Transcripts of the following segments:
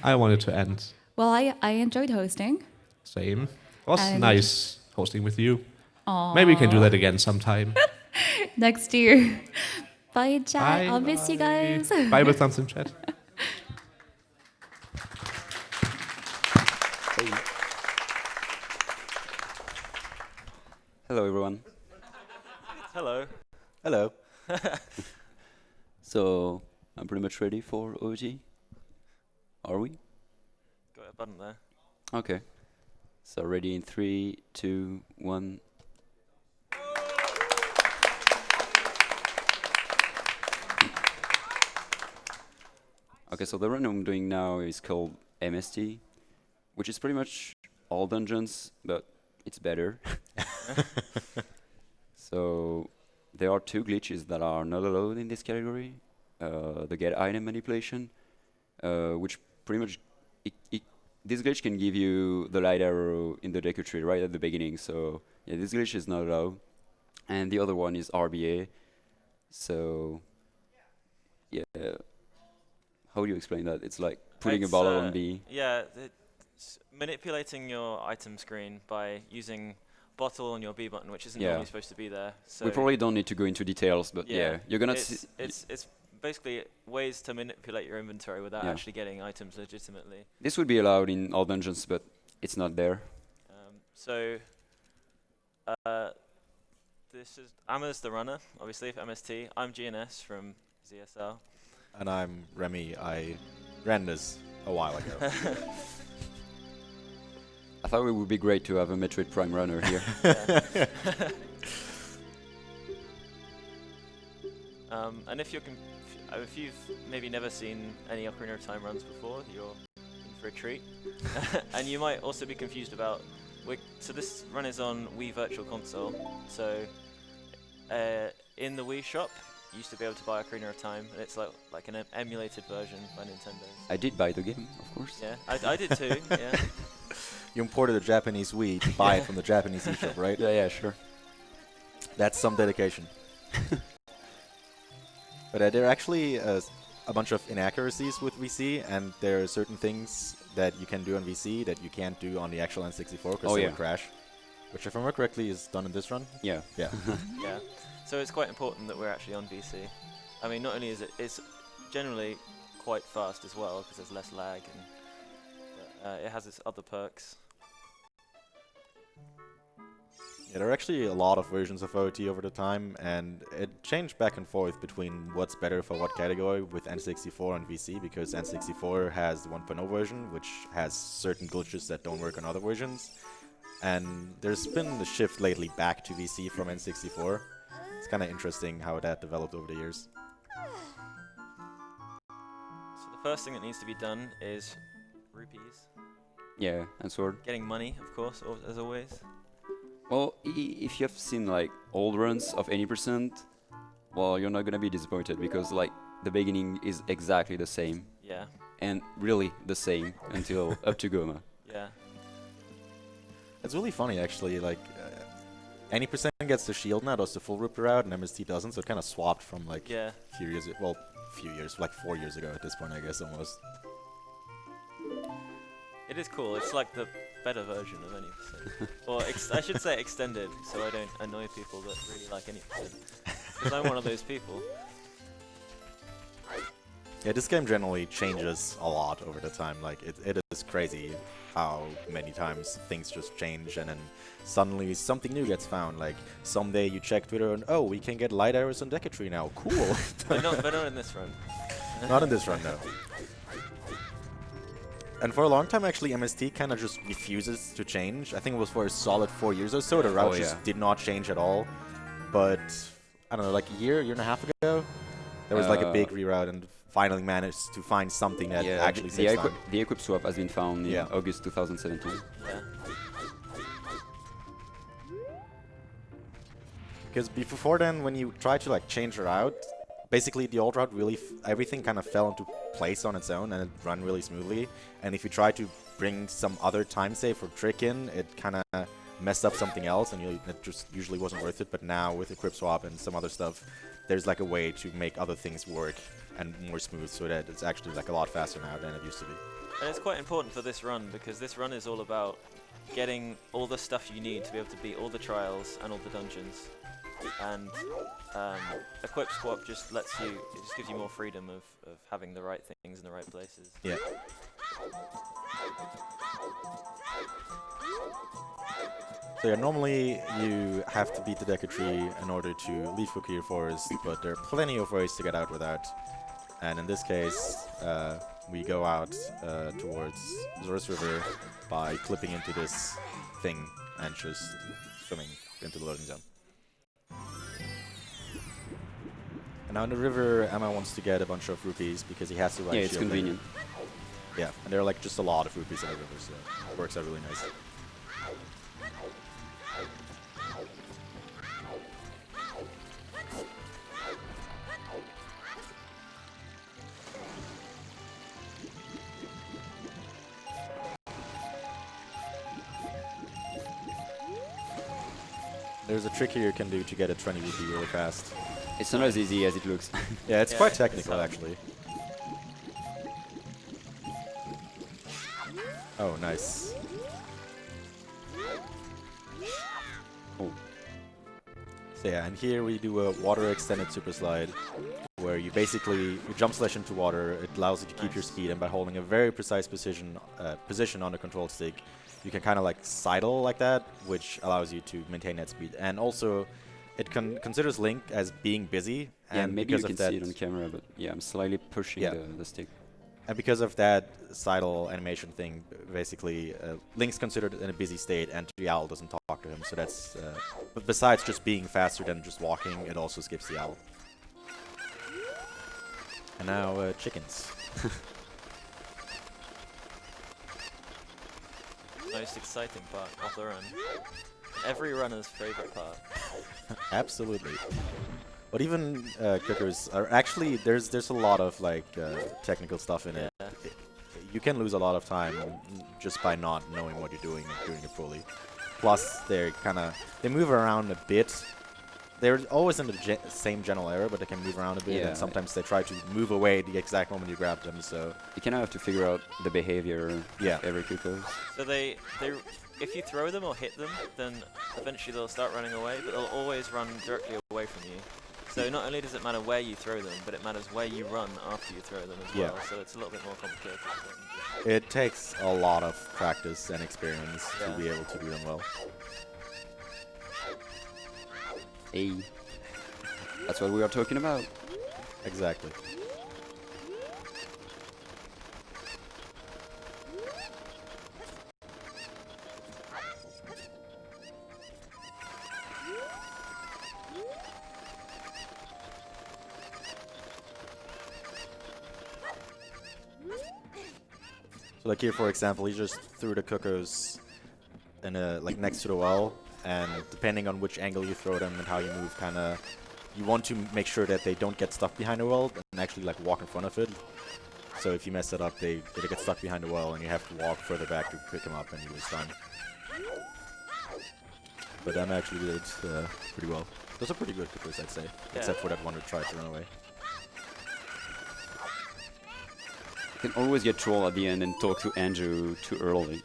I wanted to end. Well, I enjoyed hosting. Same. It was And- nice hosting with you. Aww. Maybe we can do that again sometime. Next year. Bye, chat. Bye, I'll miss you guys. Bye with thumbs in chat. Hey. Hello, everyone. Hello. Hello. So, I'm pretty much ready for OG. Are we? Got a button there. Okay. So, ready in 3, 2, 1. Okay, so the run I'm doing now is called MST, which is pretty much all dungeons, but it's better. So there are 2 glitches that are not allowed in this category. The get item manipulation, which pretty much this glitch can give you the light arrow in the Deku Tree right at the beginning. So yeah, this glitch is not allowed. And the other one is RBA. So yeah, how do you explain that? It's like putting a bottle on B. Yeah, it's manipulating your item screen by using bottle on your B button, which isn't normally supposed to be there. So we probably don't need to go into details, but yeah you're gonna see. It's basically ways to manipulate your inventory without actually getting items legitimately. This would be allowed in all dungeons, but it's not there. This is Amma's the runner, obviously, for MST. I'm GNS from ZSL. And I'm Remy. I ran this a while ago. I thought it would be great to have a Metroid Prime runner here. And if if you've maybe never seen any Ocarina of Time runs before, you're in for a treat. And you might also be confused about. So this run is on Wii Virtual Console. So in the Wii shop, you used to be able to buy Ocarina of Time, and it's like an emulated version by Nintendo. I did buy the game, of course. Yeah, I did too. Yeah. You imported a Japanese Wii to buy it from the Japanese eShop, right? Yeah, sure. That's some dedication. But there are actually a bunch of inaccuracies with VC, and there are certain things that you can do on VC that you can't do on the actual N64 because they would crash. Which, if I remember correctly, is done in this run. Yeah. Yeah. Yeah. So it's quite important that we're actually on VC. I mean, not only is it's generally quite fast as well because there's less lag, but it has its other perks. Yeah, there are actually a lot of versions of OT over the time, and it changed back and forth between what's better for what category with N64 and VC, because N64 has the 1.0 version, which has certain glitches that don't work on other versions. And there's been a shift lately back to VC from N64. It's kind of interesting how that developed over the years. So the first thing that needs to be done is rupees. Yeah, and sword. Getting money, of course, as always. Well, if you have seen like old runs of any %, well, you're not gonna be disappointed because like the beginning is exactly the same. Yeah. And really the same until up to Goma. Yeah. It's really funny, actually. Like, any % gets the shield now, does the full ripper out, and MST doesn't. So it kind of swapped from like a few years, like 4 years ago at this point, I guess, almost. It is cool. It's like the better version of any %. Or I should say extended, so I don't annoy people that really like any %. Because I'm one of those people. Yeah, this game generally changes a lot over the time. Like, it is crazy how many times things just change, and then suddenly something new gets found. Like, someday you check Twitter and, oh, we can get light arrows on Deku Tree now. Cool. but not in this run. Not in this run, no. And for a long time, actually, MST kind of just refuses to change. I think it was for a solid 4 years or so. The route just did not change at all. But, I don't know, like a year and a half ago, there was like a big reroute, and finally managed to find something that actually saves time. The equip swap has been found in August 2017. Yeah. Because before then, when you try to like change a route, basically the old route really, everything kind of fell into place on its own and it ran really smoothly. And if you try to bring some other time save or trick in, it kind of messed up something else, and it just usually wasn't worth it. But now with equip swap and some other stuff, there's like a way to make other things work and more smooth, so that it's actually like a lot faster now than it used to be. And it's quite important for this run, because this run is all about getting all the stuff you need to be able to beat all the trials and all the dungeons. And Equip Swap just lets you, it just gives you more freedom of having the right things in the right places. Yeah. So yeah, normally you have to beat the Deku Tree in order to leave Kokiri Forest, but there are plenty of ways to get out without. And in this case, we go out towards Zorus River by clipping into this thing and just swimming into the loading zone. And now in the river, Emma wants to get a bunch of rupees because he has to ride Yeah, it's shield convenient. later. Yeah, and there are like just a lot of rupees in the river, so it works out really nice. There's a trick here you can do to get a 20 rupee really fast. It's not as easy as it looks. Yeah, it's Yeah, quite it's technical hard. actually. Oh, nice. Oh. So yeah, and here we do a water extended super slide, where you basically you jump slash into water. It allows you to keep your Nice. speed, and by holding a very precise position on the control stick, you can kind of like sidle like that, which allows you to maintain that speed. And also, it considers Link as being busy, Yeah, and maybe because you can of that, see it on camera, but yeah, I'm slightly pushing Yeah. the stick. and because of that sidle animation thing, basically, Link's considered in a busy state, and the owl doesn't talk to him. So that's, but besides just being faster than just walking, it also skips the owl. And now chickens. Most exciting part of the run. Every runner's favorite part. Absolutely. But even cookers are actually there's a lot of like technical stuff in it. Yeah. You can lose a lot of time just by not knowing what you're doing and doing it fully. Plus, they move around a bit. They're always in the same general area, but they can move around a bit, Yeah. and sometimes they try to move away the exact moment you grab them. So You kind of have to figure out the behavior Yeah. of every Kuko. So they, if you throw them or hit them, then eventually they'll start running away, but they'll always run directly away from you. So not only does it matter where you throw them, but it matters where you run after you throw them as Yeah. well. So it's a little bit more complicated. it takes a lot of practice and experience to Yeah. be able to do them well. Hey. That's what we are talking about. Exactly. So like here, for example, he just threw the cuckoos in like next to the well, and depending on which angle you throw them and how you move, you want to make sure that they don't get stuck behind the well and actually like walk in front of it. So if you mess it up, they get stuck behind the well, and you have to walk further back to pick them up, and you lose time. But Emma actually did it pretty well. Those are pretty good cuckoos, I'd say, Yeah. except for that one who tried to run away. You can always get troll at the end and talk to Andrew too early.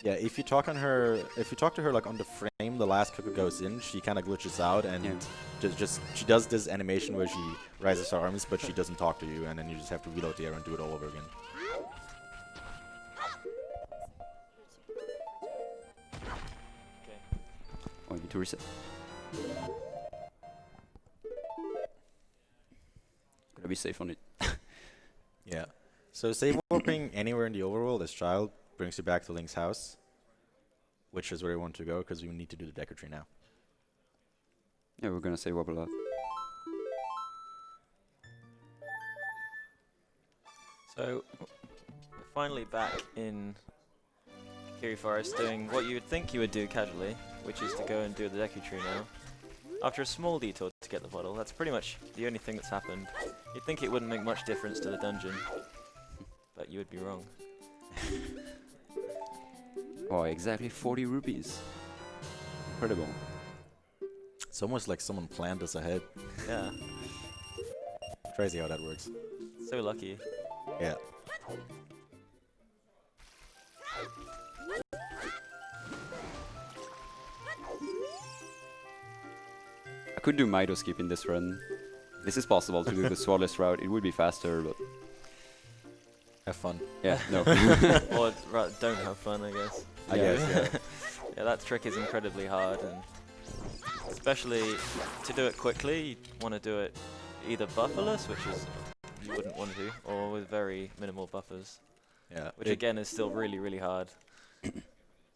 Yeah, if you talk to her like on the frame, the last cuckoo goes in, she kind of glitches out, and Yeah. she does this animation where she raises her arms, but she doesn't talk to you, and then you just have to reload the arrow and do it all over again. Okay. Oh, I need to reset. Gotta be safe on it. Yeah. So save warping anywhere in the overworld as child brings you back to Link's house, which is where you want to go, because you need to do the Deku Tree now. Yeah, we're gonna say wobble a lot. So we're finally back in Kiri Forest doing what you would think you would do casually, which is to go and do the Deku Tree now. After a small detour to get the bottle, that's pretty much the only thing that's happened. You'd think it wouldn't make much difference to the dungeon, but you would be wrong. Oh, exactly 40 rupees. Incredible. It's almost like someone planned this ahead. Yeah. Crazy how that works. So lucky. Yeah. I could do Mido skip in this run. This is possible to do the swordless route. It would be faster, but Have fun. yeah, no. Or don't have fun, I guess. I guess, yeah. Yeah, that trick is incredibly hard, and especially to do it quickly, you want to do it either bufferless, which is you wouldn't want to do, or with very minimal buffers, Yeah. which again is still really, really hard.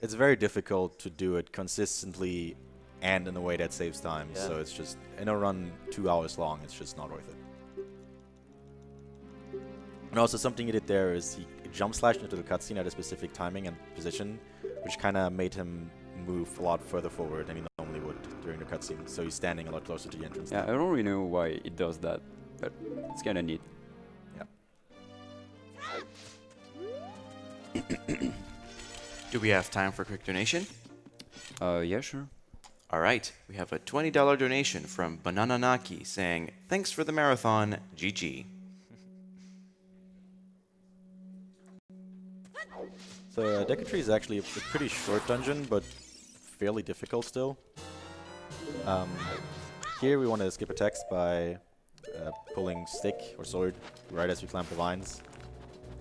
It's very difficult to do it consistently and in a way that saves time. Yeah. So it's just, in a run 2 hours long, it's just not worth it. And also something he did there is he jump slashed into the cutscene at a specific timing and position, which kind of made him move a lot further forward than he normally would during the cutscene. So he's standing a lot closer to the entrance. Yeah, I don't really know why it does that, but it's kind of neat. Do we have time for a quick donation? Yeah, sure. All right, we have a $20 donation from Banana Naki saying, "Thanks for the marathon, GG." So Deku Tree is actually a pretty short dungeon, but fairly difficult still. Here we want to skip attacks by pulling stick or sword right as we climb the vines.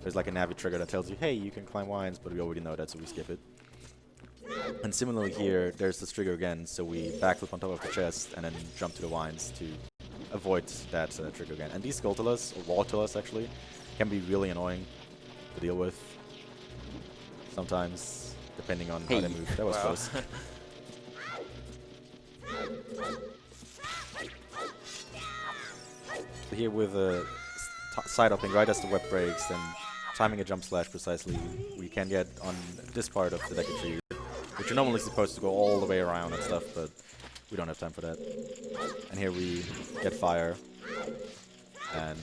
There's like a navi trigger that tells you, hey, you can climb vines, but we already know that, so we skip it. And similarly here, there's this trigger again, so we backflip on top of the chest and then jump to the vines to avoid that trigger again. And these Skulltulas, or Wartulas actually, can be really annoying to deal with. Sometimes, depending on how they move. That was Wow. close. So here with side hopping right as the web breaks and timing a jump slash precisely, we can get on this part of the Deku Tree, which you're normally supposed to go all the way around and stuff, but we don't have time for that. And here we get fire and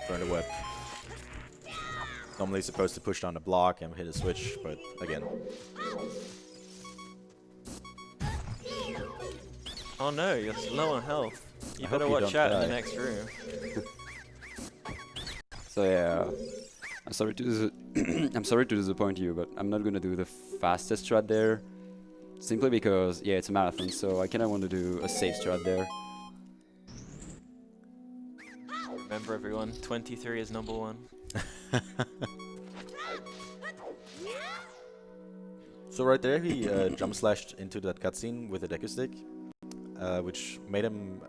burn the web. Normally supposed to push down the block and hit a switch, but again. Oh no, you're low on health. You I hope better you watch don't out in the die. next room. So yeah, I'm sorry to I'm sorry to disappoint you, but I'm not gonna do the fastest strat there, simply because yeah, it's a marathon, so I kind of want to do a safe strat there. Remember everyone, 23 is number 1. So right there, he jump slashed into that cutscene with a Deku Stick, which made him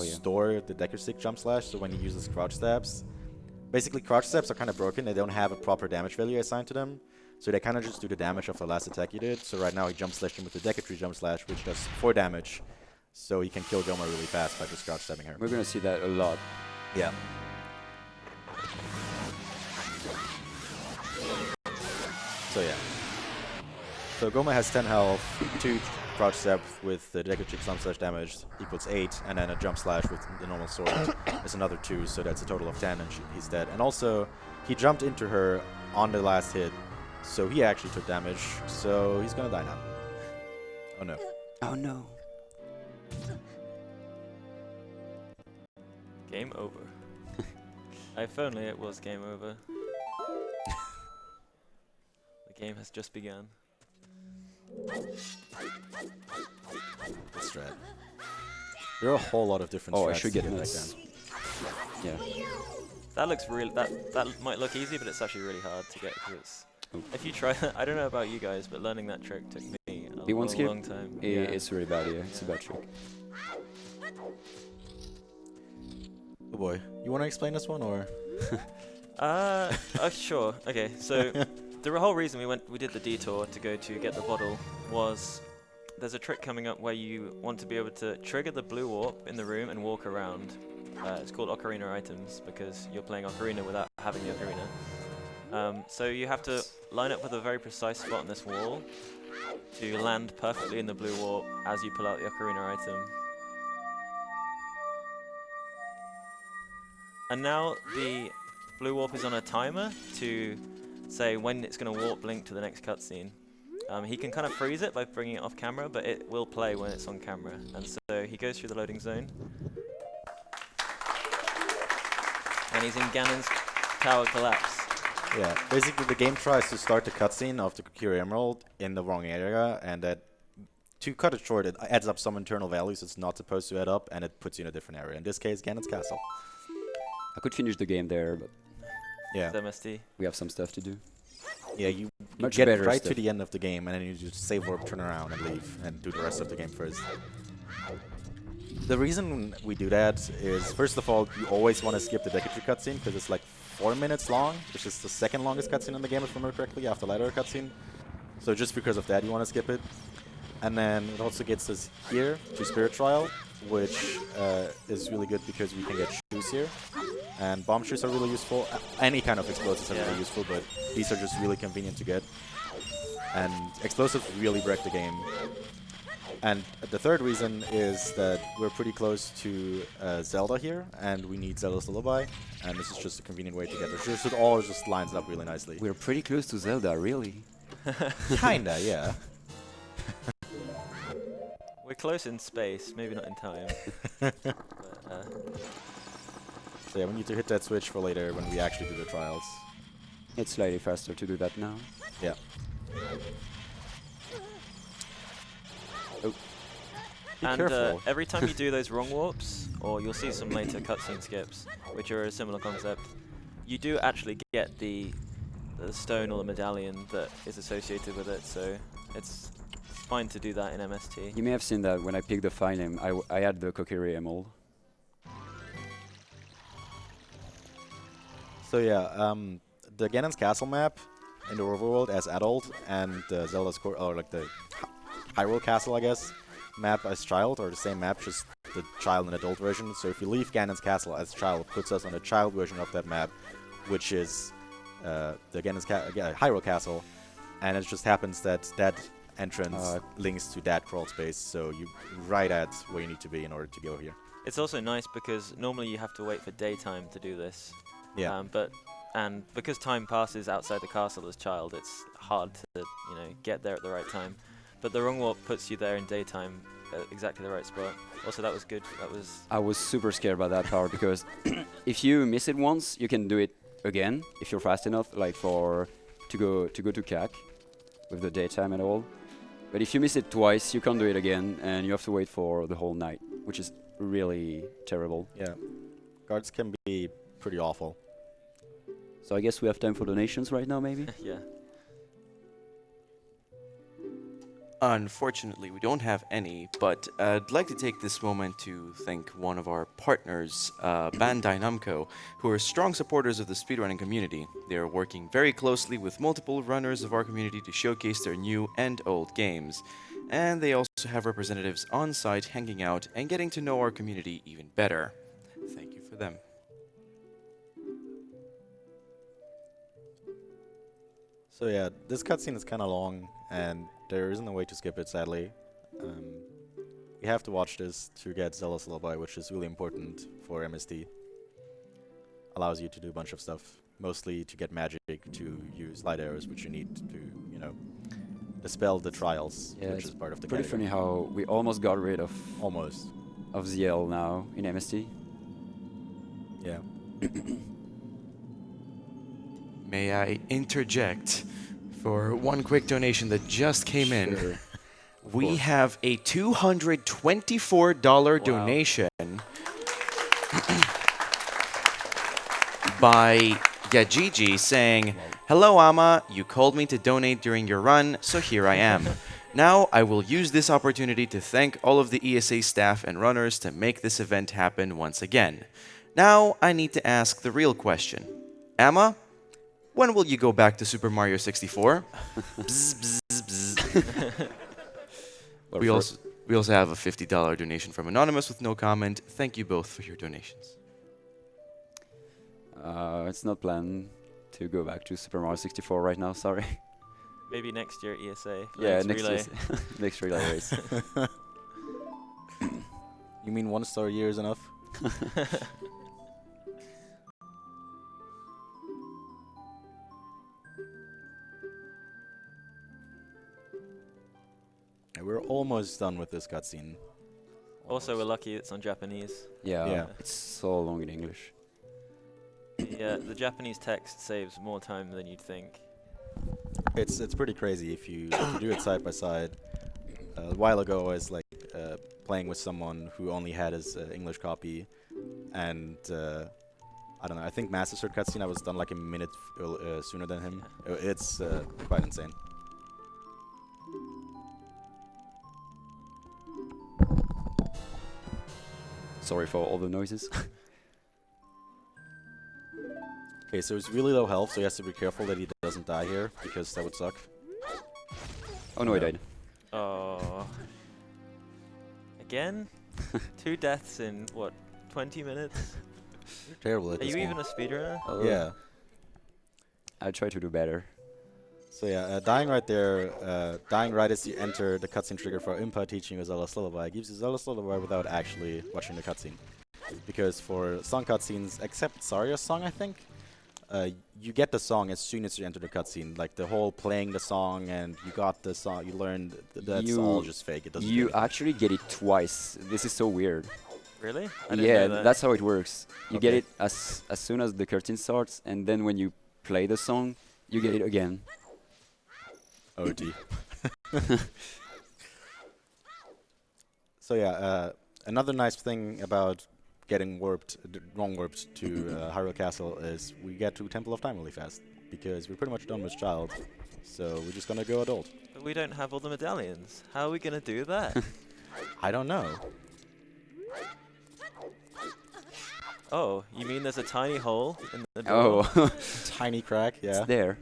store the Deku Stick jump slash. So when he uses crouch stabs, basically crouch stabs are kind of broken. They don't have a proper damage value assigned to them, so they kind of just do the damage of the last attack he did. So right now he jump slashed him with the Deku Tree jump slash, which does 4 damage, so he can kill Goma really fast by just crouch stabbing her. We're gonna see that a lot. Yeah. So yeah. So Goma has 10 health, 2 crouch stab with the Deku Tree jump slash damage equals 8, and then a jump slash with the normal sword is another 2, so that's a total of 10, and he's dead. And also, he jumped into her on the last hit, so he actually took damage, so he's gonna die now. Oh no. Oh no. Game over. If only it was game over. The game has just begun. That's strat. There are a whole lot of different strats Oh, I should to get back this. then. Yeah. That looks real. That might look easy, but it's actually really hard to get because it's. If you try, I don't know about you guys, but learning that trick took me a B1 skip? long time. It's really bad, yeah. It's a bad trick. Oh boy. You want to explain this one, or? Sure. Okay, so the whole reason we did the detour to go to get the bottle was there's a trick coming up where you want to be able to trigger the blue warp in the room and walk around. It's called Ocarina items because you're playing Ocarina without having the Ocarina. So you have to line up with a very precise spot on this wall to land perfectly in the blue warp as you pull out the Ocarina item. And now the blue warp is on a timer to say when it's going to warp link to the next cutscene. He can kind of freeze it by bringing it off camera, but it will play when it's on camera. And so he goes through the loading zone. And he's in Ganon's tower collapse. Yeah, basically the game tries to start the cutscene of the Kokiri Emerald in the wrong area, and that, to cut it short, it adds up some internal values it's not supposed to add up, and it puts you in a different area. In this case, Ganon's castle. I could finish the game there, but Yeah, It's MST. we have some stuff to do. yeah, you Much get better right to stuff. the end of the game, and then you just save warp, turn around, and leave, and do the rest of the game first. The reason we do that is, first of all, you always want to skip the Deku Tree cutscene, because it's like 4 minutes long, which is the second longest cutscene in the game, if I remember correctly, after Ladder cutscene. So just because of that, you want to skip it. And then it also gets us here to Spirit Trial, which is really good because we can get shoes here. And bomb shoes are really useful. Any kind of explosives are really useful, but these are just really convenient to get. And explosives really break the game. And the third reason is that we're pretty close to Zelda here, and we need Zelda's Lullaby, and this is just a convenient way to get there. So it all just lines up really nicely. We're pretty close to Zelda, really. Kinda, yeah. We're close in space, maybe not in time. But, So yeah, we need to hit that switch for later when we actually do the trials. It's slightly faster to do that now. Yeah. Be careful. every time you do those wrong warps, or you'll see some later cutscene skips, which are a similar concept, you do actually get the stone or the medallion that is associated with it, so it's fine to do that in MST. You may have seen that when I picked the file name, I had the Kokiri Emerald. So yeah, the Ganon's Castle map in the overworld as adult, and Zelda's or like the Hyrule Castle, I guess, map as child, or the same map, just the child and adult version. So if you leave Ganon's Castle as child, it puts us on the child version of that map, which is the Hyrule Castle, and it just happens that that entrance links to that crawl space, so you right at where you need to be in order to go here. It's also nice because normally you have to wait for daytime to do this. Yeah. And because time passes outside the castle as child, it's hard to get there at the right time. But the wrong warp puts you there in daytime at exactly the right spot. Also, that was good. I was super scared about that part because if you miss it once, you can do it again if you're fast enough, like to go to CAC with the daytime and all. But if you miss it twice, you can't do it again, and you have to wait for the whole night, which is really terrible. Yeah. Guards can be pretty awful. So I guess we have time for donations right now, maybe? Yeah. Unfortunately, we don't have any, but I'd like to take this moment to thank one of our partners, Bandai Namco, who are strong supporters of the speedrunning community. They are working very closely with multiple runners of our community to showcase their new and old games. And they also have representatives on site hanging out and getting to know our community even better. Thank you for them. So yeah, this cutscene is kind of long, and there isn't a way to skip it, sadly. We have to watch this to get Zelda's Lullaby, which is really important for MST. Allows you to do a bunch of stuff, mostly to get magic, to use light arrows, which you need to, dispel the trials, Yeah, which it's is part of the pretty category. funny how we almost got rid of Almost. ZL now in MST. Yeah. May I interject for one quick donation that just came in? Sure. We have a $224 donation by Gajiji saying, "Hello, Ama. You called me to donate during your run, so here I am. Now I will use this opportunity to thank all of the ESA staff and runners to make this event happen once again. Now I need to ask the real question. Ama, when will you go back to Super Mario 64? Bzz, bzz, bzz. We also have a $50 donation from Anonymous with no comment. Thank you both for your donations. It's not planned to go back to Super Mario 64 right now, sorry. Maybe next year at ESA. for Yeah, next relay. next relay race. You mean 1 star a year is enough? And we're almost done with this cutscene. Also, we're lucky it's on Japanese. Yeah, Yeah. it's so long in English. The Japanese text saves more time than you'd think. It's pretty crazy if you do it side by side. A while ago, I was like playing with someone who only had his English copy, and I don't know. I think Masteseru cutscene I was done like a minute sooner than him. It's quite insane. Sorry for all the noises. Okay, so he's really low health, so he has to be careful that he doesn't die here, because that would suck. Oh no, he died. Oh. Again? 2 deaths in, what, 20 minutes? You're terrible at Are this you game. even a speedrunner? Yeah. I try to do better. So yeah, dying right there, dying right as you enter the cutscene trigger for Impa teaching you Zelda's Lullaby gives you Zelda's Lullaby without actually watching the cutscene. Because for song cutscenes, except Saria's song, I think, you get the song as soon as you enter the cutscene. Like the whole playing the song and you got the song, you learned that's all just fake. It doesn't. You do anything. actually get it twice. This is so weird. Really? I didn't Yeah, know that. that's how it works. You get Okay. it as soon as the curtain starts, and then when you play the song, you get it again. OT. So yeah, another nice thing about getting wrong warped to Hyrule Castle is we get to Temple of Time really fast because we're pretty much done with Child, so we're just gonna go adult. But we don't have all the medallions. How are we going to do that? I don't know. Oh, you mean there's a tiny hole in the door? Oh, Tiny crack, yeah. it's there.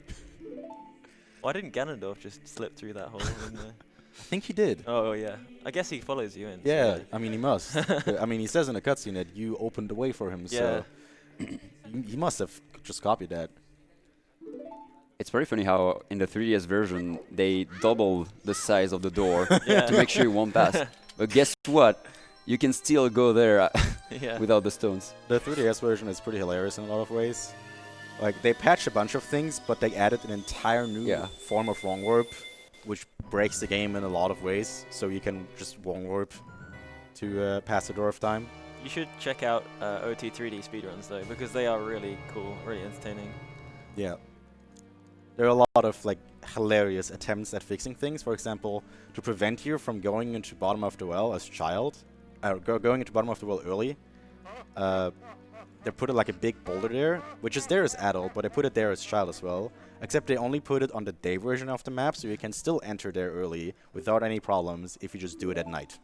Why didn't Ganondorf just slip through that hole in the... I think he did. Oh, yeah. I guess he follows you in. so Yeah, I mean he must. I mean he says in the cutscene that you opened the way for him, so he must have just copied that. It's very funny how in the 3DS version they double the size of the door Yeah. to make sure you won't pass. But guess what? You can still go there Yeah. without the stones. The 3DS version is pretty hilarious in a lot of ways. Like, they patched a bunch of things, but they added an entire new form of wrong warp, which breaks the game in a lot of ways, so you can just wrong warp to pass the door of time. You should check out OT 3D speedruns, though, because they are really cool, really entertaining. Yeah. There are a lot of, like, hilarious attempts at fixing things. For example, to prevent you from going into bottom of the well as child, going into bottom of the well early, they put like a big boulder there, which is there as adult, but they put it there as child as well. Except they only put it on the day version of the map, so you can still enter there early without any problems if you just do it at night.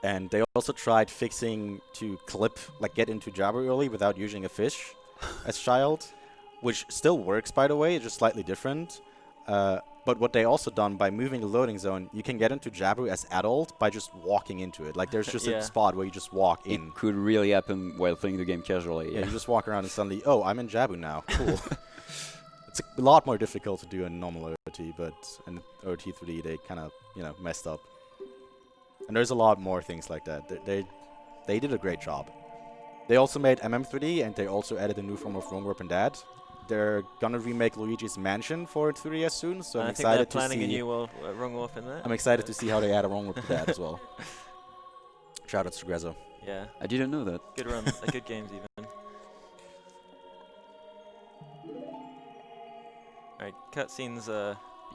And they also tried fixing to get into Jabba early without using a fish as child, which still works, by the way, just slightly different. But what they also done by moving the loading zone, you can get into Jabu as adult by just walking into it. Like there's just a spot where you just walk in. It could really happen while playing the game casually. Yeah, you just walk around and suddenly, oh, I'm in Jabu now. Cool. It's a lot more difficult to do in normal OT, but in OT 3D they kind of, messed up. And there's a lot more things like that. They did a great job. They also made MM3D, and they also added a new form of wrong warp and that. They're gonna remake Luigi's Mansion for 3DS soon, so I'm excited to see. I think they're planning a new wrong warp in there. I'm excited to see how they add a wrong warp to that as well. Shoutouts to Grezzo. Yeah. I didn't know that. Good run. Good games even. Alright, cutscenes.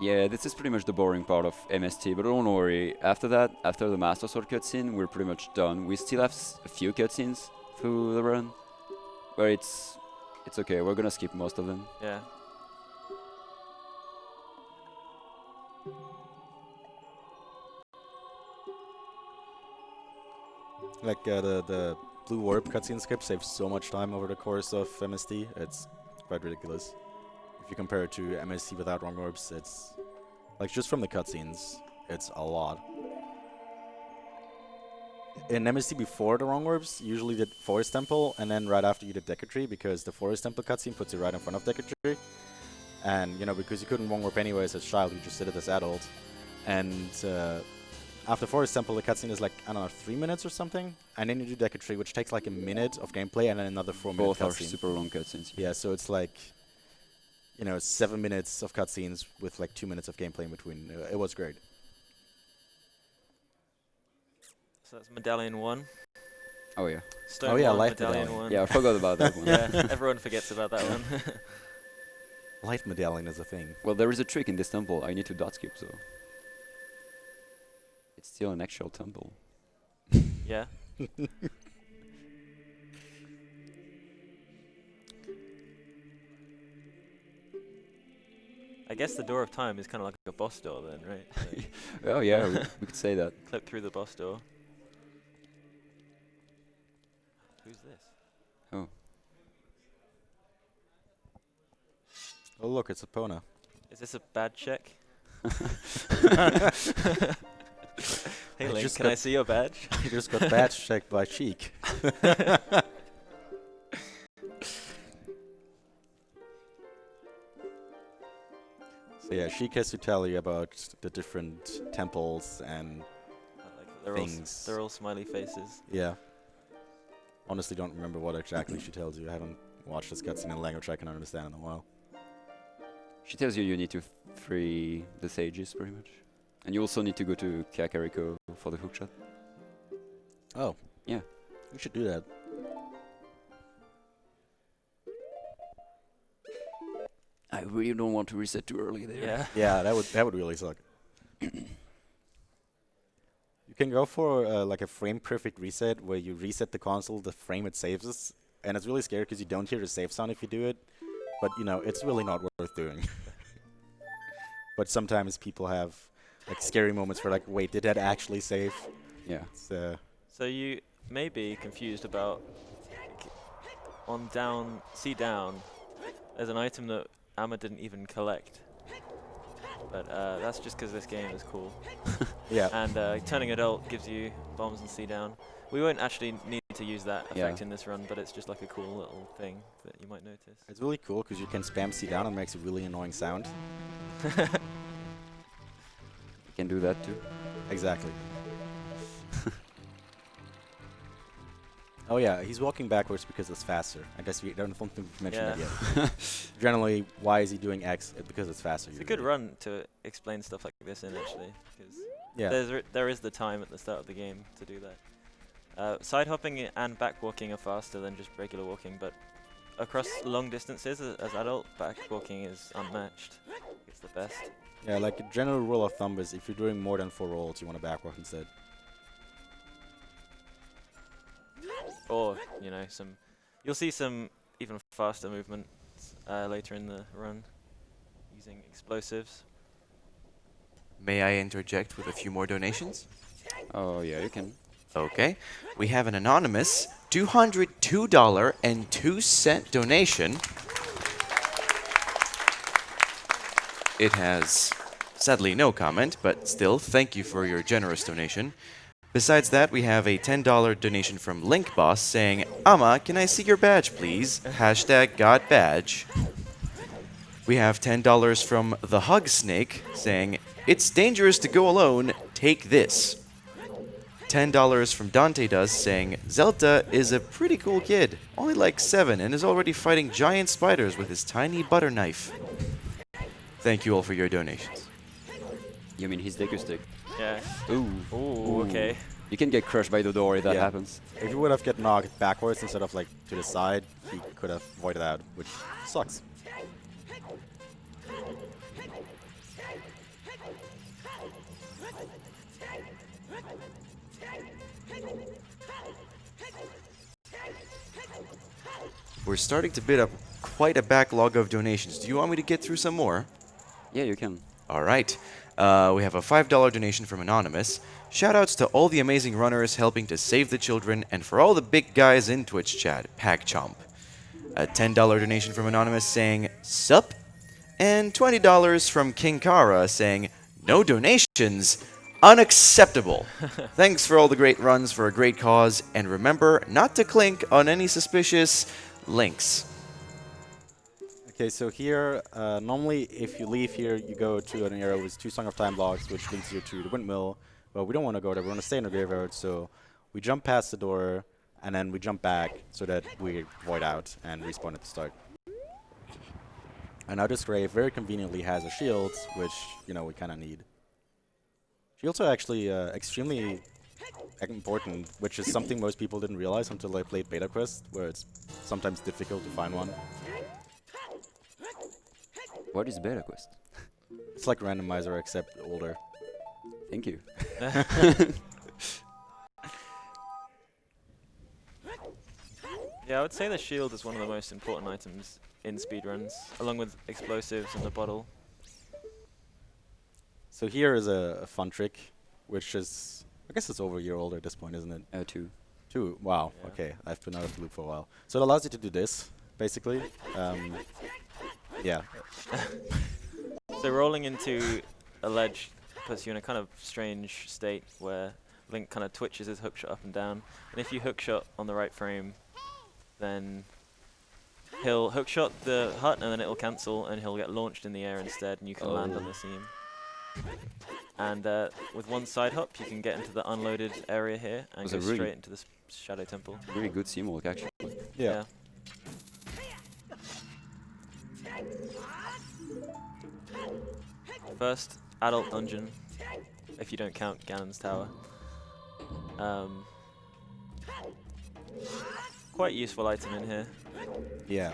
Yeah, this is pretty much the boring part of MST, but don't worry. After that, after the Master Sword cutscene, we're pretty much done. We still have a few cutscenes through the run, but it's okay. We're gonna skip most of them. Yeah. Like the blue warp cutscene skip saves so much time over the course of MST. It's quite ridiculous. If you compare it to MST without wrong warps, it's like just from the cutscenes, it's a lot. In MST before the wrong warps, you usually did Forest Temple, and then right after you did Deku Tree, because the Forest Temple cutscene puts you right in front of Deku Tree. And, because you couldn't wrong warp anyways as child, you just did it as adult. And after Forest Temple, the cutscene is like, I don't know, 3 minutes or something. And then you do Deku Tree, which takes like a minute of gameplay, and then another 4-minute Both are cutscene. super long cutscenes. Yeah, so it's like, 7 minutes of cutscenes with like 2 minutes of gameplay in between. It was great. So that's Medallion 1. Oh yeah. Stone Oh, yeah, one, life medallion medallion. one. Yeah, I forgot about that one. Yeah, everyone forgets about that one. Life medallion is a thing. Well, there is a trick in this temple. I need to dot skip, so it's still an actual temple. Yeah. I guess the door of time is kind of like a boss door then, right? So Oh yeah, we could say that. clip through the boss door. Who's this? Oh, Oh look, it's Epona. Is this a bad check? Hey I Link, just can I got- see your badge? He just got badge checked by Cheek. So yeah, Sheik has to tell you about the different temples and I like that they're Things. they're all smiley faces. yeah. Honestly, don't remember what exactly she tells you. I haven't watched this cutscene in a language I can understand in a while. she tells you you need to free the sages, pretty much, and you also need to go to Kakariko for the hookshot. Oh. Yeah. We should do that. I really don't want to reset too early there. Yeah. Yeah, that would really suck. You can go for like a frame perfect reset where you reset the console, the frame it saves us, and it's really scary because you don't hear the save sound if you do it. But you know, it's really not worth doing. But sometimes people have like scary moments where like, wait, did that actually save? Yeah. It's, So you may be confused about on down, see down. There's an item that Amma didn't even collect, but that's just because this game is cool. yeah. And turning adult gives you bombs and see down. We won't actually need to use that effect Yeah. in this run, but it's just like a cool little thing that you might notice. It's really cool because you can spam C down and it makes a really annoying sound. You can do that too. Exactly. Oh yeah, he's walking backwards because it's faster. I guess we don't think we've mentioned that yet. Generally, why is he doing X? Because it's faster. It's a good run to explain stuff like this in, actually, because Yeah. there is the time at the start of the game to do that. Side hopping and back walking are faster than just regular walking, but across long distances as adult, back walking is unmatched. It's the best. Yeah, like a general rule of thumb is if you're doing more than 4 rolls, you want to backwalk instead. Or, you know, you'll see some even faster movements later in the run using explosives. May I interject with a few more donations? Oh yeah, you can. Okay. We have an anonymous $202.02 donation. It has sadly no comment, but still, thank you for your generous donation. Besides that, we have a $10 donation from LinkBoss saying, Amma, can I see your badge, please? Hashtag got badge. We have $10 from the Hug Snake saying, it's dangerous to go alone, take this. $10 from Dante Does saying, Zelda is a pretty cool kid, only like 7 and is already fighting giant spiders with his tiny butter knife. Thank you all for your donations. You mean his Deku stick? Yeah. Ooh. Ooh, okay. You can get crushed by the door if that Yeah. happens. If you would have get knocked backwards instead of like to the side, he could have avoided that, which sucks. We're starting to build up quite a backlog of donations. Do you want me to get through some more? Yeah, you can. All right. We have a $5 donation from Anonymous. Shoutouts to all the amazing runners helping to save the children, and for all the big guys in Twitch chat, Pack Chomp. A $10 donation from Anonymous saying, Sup? And $20 from King Kara saying, no donations? Unacceptable. Thanks for all the great runs for a great cause, and remember not to click on any suspicious links. Okay, so here, normally if you leave here, you go to an area with 2 Song of Time blocks, which leads you to the windmill. But we don't want to go there, we want to stay in the graveyard, so we jump past the door, and then we jump back so that we void out and respawn at the start. And now this grave very conveniently has a shield, which, you know, we kind of need. Shields are actually extremely important, which is something most people didn't realize until they played Beta Quest, where it's sometimes difficult to find one. What is Beta Quest? It's like Randomizer, except older. Thank you. Yeah, I would say the shield is one of the most important items in speedruns, along with explosives and the bottle. So here is a fun trick, which is, I guess it's over a year old at this point, isn't it? 2. 2, wow, Yeah. okay, I've been out of the loop for a while. So it allows you to do this, basically. Yeah, So rolling into a ledge puts you in a kind of strange state where Link kind of twitches his hookshot up and down. And if you hookshot on the right frame, then he'll hookshot the hut and then it'll cancel and he'll get launched in the air instead and you can land on the seam. And with one side hop, you can get into the unloaded area here and Was go it really- straight into the Shadow Temple. Really good seam walk, actually. yeah. First adult dungeon, if you don't count Ganon's Tower. Quite useful item in here. Yeah.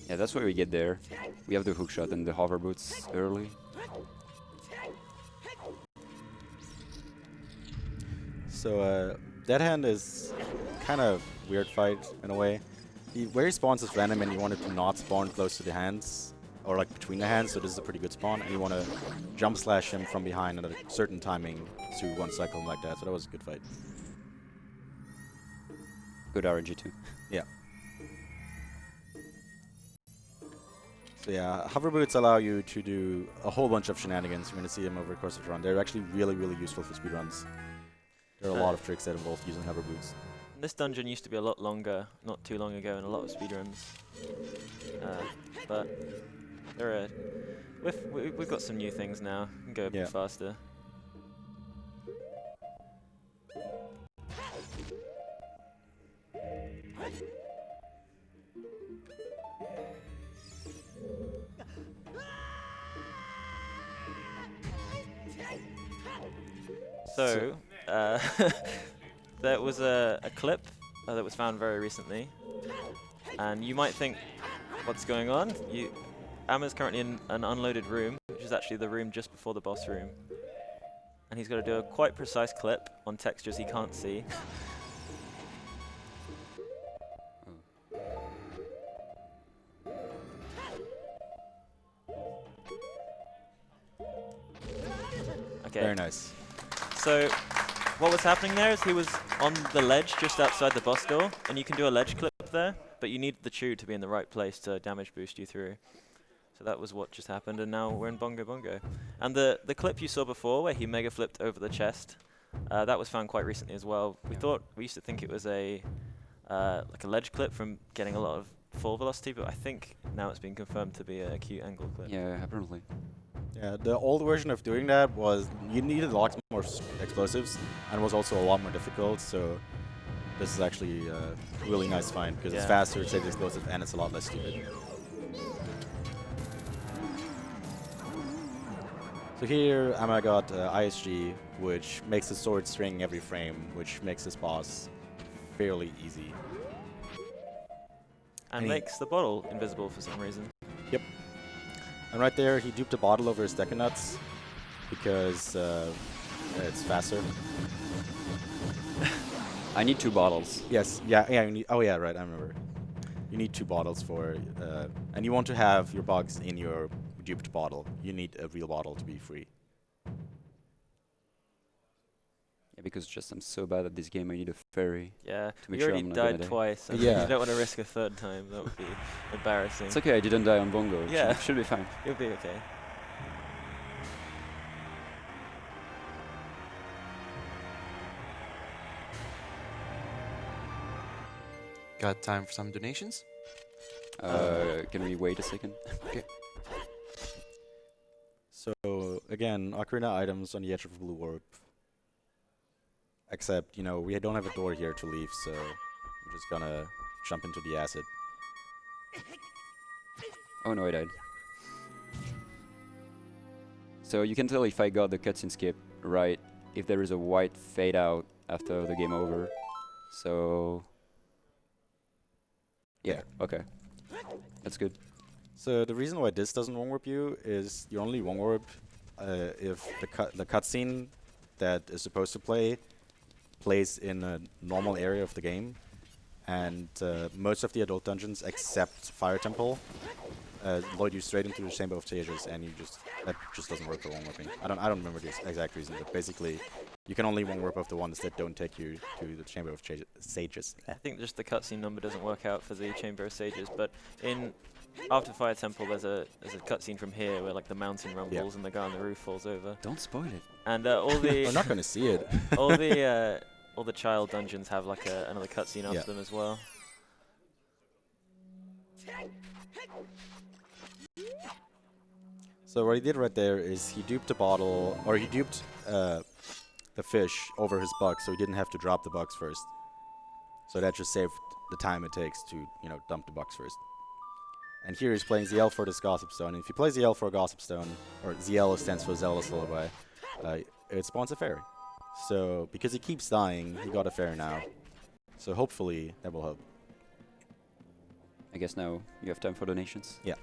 Yeah, that's why we get there. We have the hookshot and the hover boots early. So Dead Hand is kind of weird fight in a way. Where he spawns is random and you want it to not spawn close to the hands, or like between the hands, so this is a pretty good spawn, and you want to jump slash him from behind at a certain timing to one cycle like that, so that was a good fight. Good RNG too. Yeah. So yeah, hover boots allow you to do a whole bunch of shenanigans. You're going to see them over the course of the run. They're actually really, really useful for speedruns. There are a lot of tricks that involve using hover boots. This dungeon used to be a lot longer, not too long ago, in a lot of speedruns. But there are we've got some new things now. We can go a bit faster. So, there was a clip that was found very recently, and you might think, what's going on? Amma's currently in an unloaded room, which is actually the room just before the boss room. And he's got to do a quite precise clip on textures he can't see. Okay. Very nice. So, what was happening there is he was on the ledge just outside the boss door, and you can do a ledge clip there, but you need the chew to be in the right place to damage boost you through. So that was what just happened, and now we're in Bongo Bongo. And the clip you saw before, where he mega flipped over the chest, that was found quite recently as well. We used to think it was like a ledge clip from getting a lot of fall velocity, but I think now it's been confirmed to be a acute angle clip. Yeah, apparently. Yeah, the old version of doing that was you needed lots more explosives and was also a lot more difficult, so this is actually a really nice find because it's faster, it saves explosive, and it's a lot less stupid. So here Amma got ISG, which makes the sword string every frame, which makes this boss fairly easy. And makes the bottle invisible for some reason. Yep. And right there, he duped a bottle over his Deku Nuts because it's faster. I need 2 bottles. Yes, yeah, you need, oh yeah, right, I remember. You need 2 bottles for, and you want to have your bugs in your duped bottle. You need a real bottle to be free. Yeah, because just I'm so bad at this game, I need a fairy. Yeah, to make you sure already I'm not gonna died die. twice, and Yeah. you don't want to risk a third time. That would be embarrassing. It's okay, I didn't die on Bongo. It Yeah. should be fine. You'll be okay. Got time for some donations? Can we wait a second? Okay. So again, Ocarina items on the edge of a blue warp. Except, you know, we don't have a door here to leave, so I'm just gonna jump into the acid. Oh no, I died. So you can tell if I got the cutscene skip right if there is a white fade out after the game over. So yeah, okay, that's good. So the reason why this doesn't one warp you is you only one warp if the cutscene that is supposed to plays in a normal area of the game, and most of the adult dungeons except Fire Temple load you straight into the Chamber of Sages, and that just doesn't work for one warping. I don't remember the exact reason, but basically you can only one warp of the ones that don't take you to the Chamber of Sages. I think just the cutscene number doesn't work out for the Chamber of Sages, but after Fire Temple there's a cutscene from here where like the mountain rumbles and the guy on the roof falls over. Don't spoil it. And all the We're not going to see it. all the child dungeons have like another cutscene after them as well. So what he did right there is he duped the bottle, or he duped the fish over his bucks, so he didn't have to drop the bucks first. So that just saved the time it takes to, dump the bucks first. And here he's playing ZL for this Gossip Stone. And if he plays ZL for a Gossip Stone, or ZL stands for Zelda's Lullaby, it spawns a fairy. So because he keeps dying, he got a fairy now. So hopefully that will help. I guess now you have time for donations. Yeah.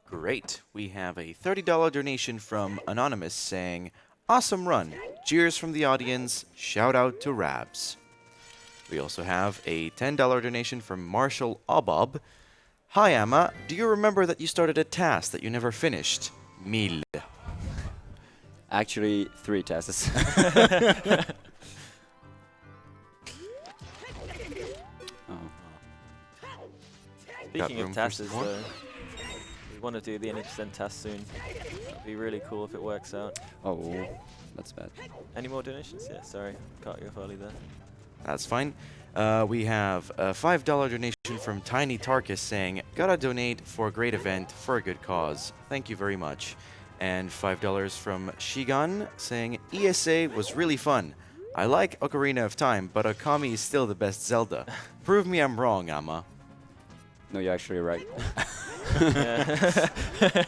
Great. We have a $30 donation from Anonymous saying, "Awesome run. Cheers from the audience. Shout out to Rabs." We also have a $10 donation from Marshall Obob. "Hi, Amma. Do you remember that you started a task that you never finished? Mille." Actually, 3 tasks. Speaking room of for tasks, some more? we want to do the 80% task soon. That'd be really cool if it works out. Oh, that's bad. Any more donations? Yeah, sorry, cut you off early there. That's fine. We have a $5 donation from Tiny Tarkus saying, "Gotta donate for a great event for a good cause. Thank you very much." And $5 from Shigan saying, "ESA was really fun. I like Ocarina of Time, but Okami is still the best Zelda. Prove me I'm wrong, Amma." No, you're actually right. Yeah.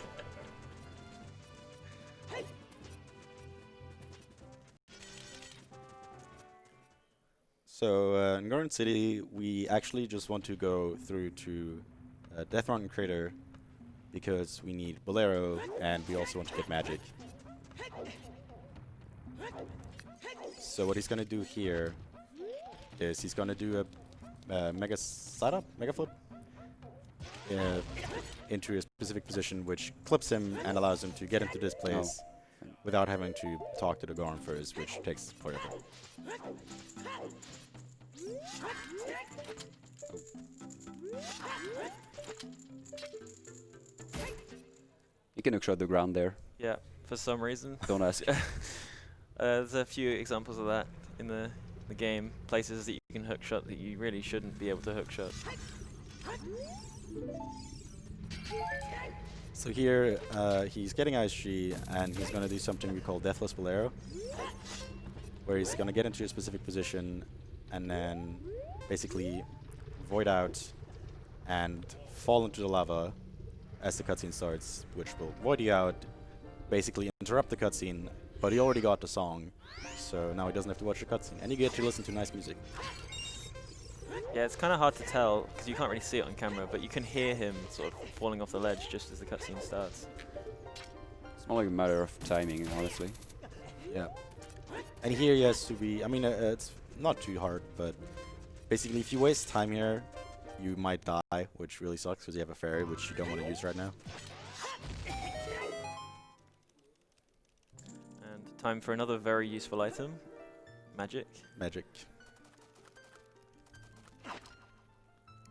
So in Garden City, we actually just want to go through to Death Mountain Crater because we need Bolero and we also want to get magic. So what he's going to do here is he's going to do a mega setup, mega flip into a specific position which clips him and allows him to get into this place without having to talk to the Gorn first, which takes forever. You can hookshot the ground there. Yeah, for some reason. Don't ask. There's a few examples of that in the game. Places that you can hookshot that you really shouldn't be able to hookshot. So here, he's getting Ice Tree, and he's going to do something we call Deathless Bolero, where he's going to get into a specific position, and then basically void out and fall into the lava as the cutscene starts, which will void you out, basically interrupt the cutscene, but he already got the song, so now he doesn't have to watch the cutscene, and you get to listen to nice music. Yeah, it's kind of hard to tell because you can't really see it on camera, but you can hear him sort of falling off the ledge just as the cutscene starts. It's more like a matter of timing, honestly. Yeah. And here he has to be, I mean, it's not too hard, but basically if you waste time here, you might die, which really sucks because you have a fairy, which you don't want to use right now. And time for another very useful item, magic. Magic.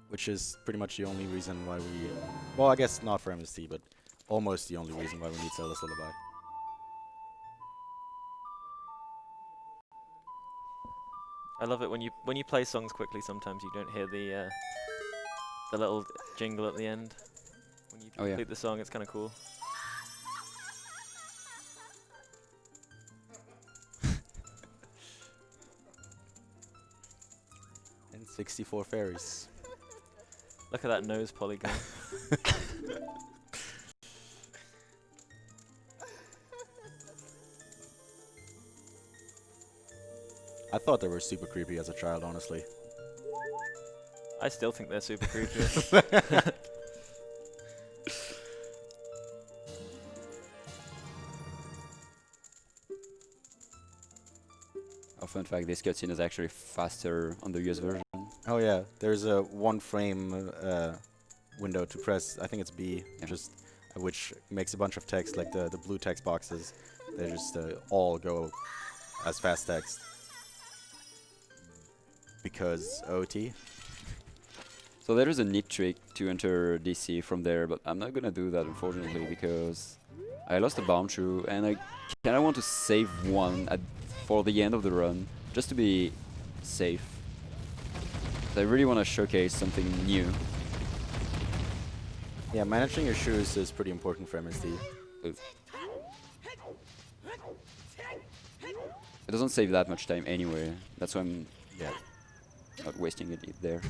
Which is pretty much the only reason why we... well, I guess not for MST, but almost the only reason why we need Zelda's Lullaby. I love it when you play songs quickly. Sometimes you don't hear the little jingle at the end when you complete the song. It's kind of cool. And 64 fairies. Look at that nose polygon. I thought they were super creepy as a child, honestly. I still think they're super creepy. Oh, fun fact, this cutscene is actually faster on the US version. Oh yeah, there's a 1 frame window to press. I think it's B, Yeah. just which makes a bunch of text, like the blue text boxes. They just all go as fast text. Because OT. So there is a neat trick to enter DC from there, but I'm not gonna do that unfortunately because I lost a bomb through and I kinda want to save one for the end of the run, just to be safe. I really want to showcase something new. Yeah, managing your shoes is pretty important for MST. It doesn't save that much time anyway, that's why I'm not wasting it there.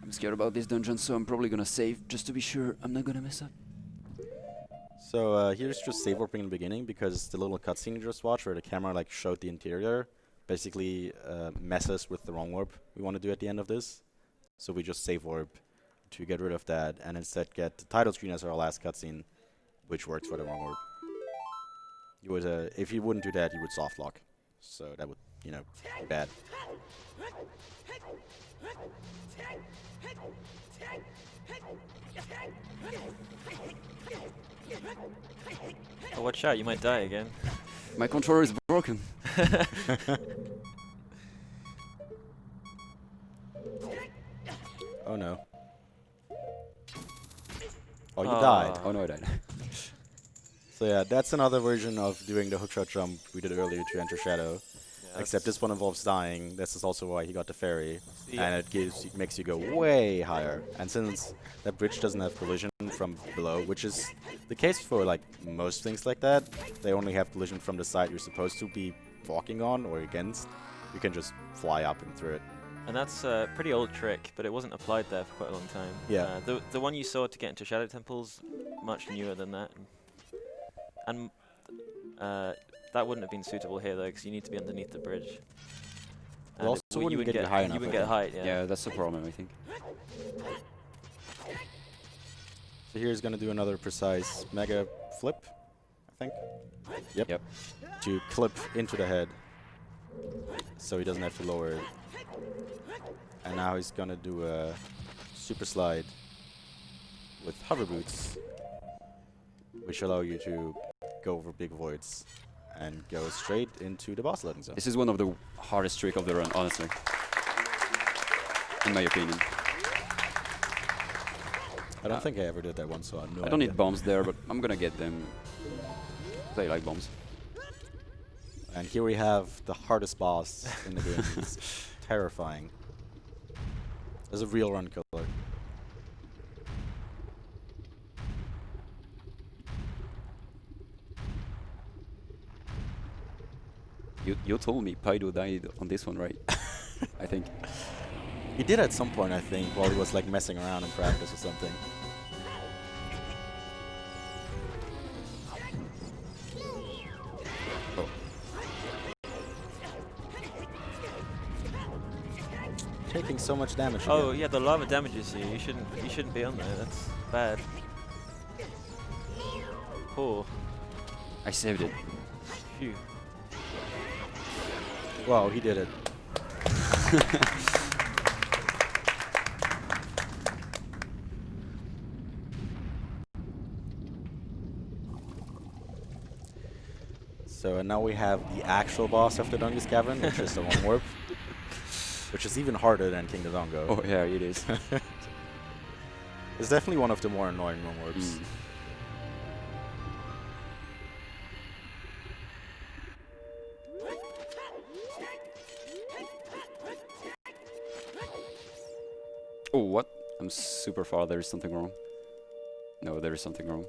I'm scared about this dungeon, so I'm probably gonna save just to be sure I'm not gonna mess up. So here's just save warping in the beginning because the little cutscene you just watched where the camera like showed the interior basically messes with the wrong warp we want to do at the end of this. So we just save warp to get rid of that and instead get the title screen as our last cutscene, which works for the wrong warp. You would, if you wouldn't do that, you would soft lock. So that would, you know, be bad. Oh, watch out, you might die again. My controller is broken. Oh no. Oh, you died. Oh no, I died. So yeah, that's another version of doing the hookshot jump we did earlier to enter Shadow. Yeah, Except this one involves dying. This is also why he got the fairy, Yeah. and it makes you go way higher. And since that bridge doesn't have collision from below, which is the case for like most things like that, they only have collision from the side you're supposed to be walking on or against. You can just fly up and through it. And that's a pretty old trick, but it wasn't applied there for quite a long time. Yeah. The one you saw to get into Shadow Temple's much newer than that. And that wouldn't have been suitable here though, because you need to be underneath the bridge. And also you wouldn't get high enough, You wouldn't I get think. height, yeah. Yeah, that's the problem, I think. So here's gonna do another precise mega flip, I think. Yep. Yep. To clip into the head, so he doesn't have to lower it. And now he's gonna do a super slide with hover boots, which allow you to go over big voids and go straight into the boss loading zone. This is one of the hardest tricks of the run, honestly. In my opinion. I don't think I ever did that one, so I have no I don't idea. need bombs there, but I'm gonna get them. 'Cause I like bombs. And here we have the hardest boss in the game. It's terrifying. There's a real run killer. You told me Paido died on this one, right? I think. He did at some point, I think, while he was like messing around in practice or something. Oh. Taking so much damage. Oh again. yeah, the lava damages you. You shouldn't be on there. That's bad. Oh, I saved it. phew. Wow, he did it. So and now we have the actual boss of the Dungus Cavern, which is the One Warp, which is even harder than King Dodongo. Oh yeah, it is. It's definitely one of the more annoying One Warps. Mm. Oh, what? I'm super far. There is something wrong. No, there is something wrong.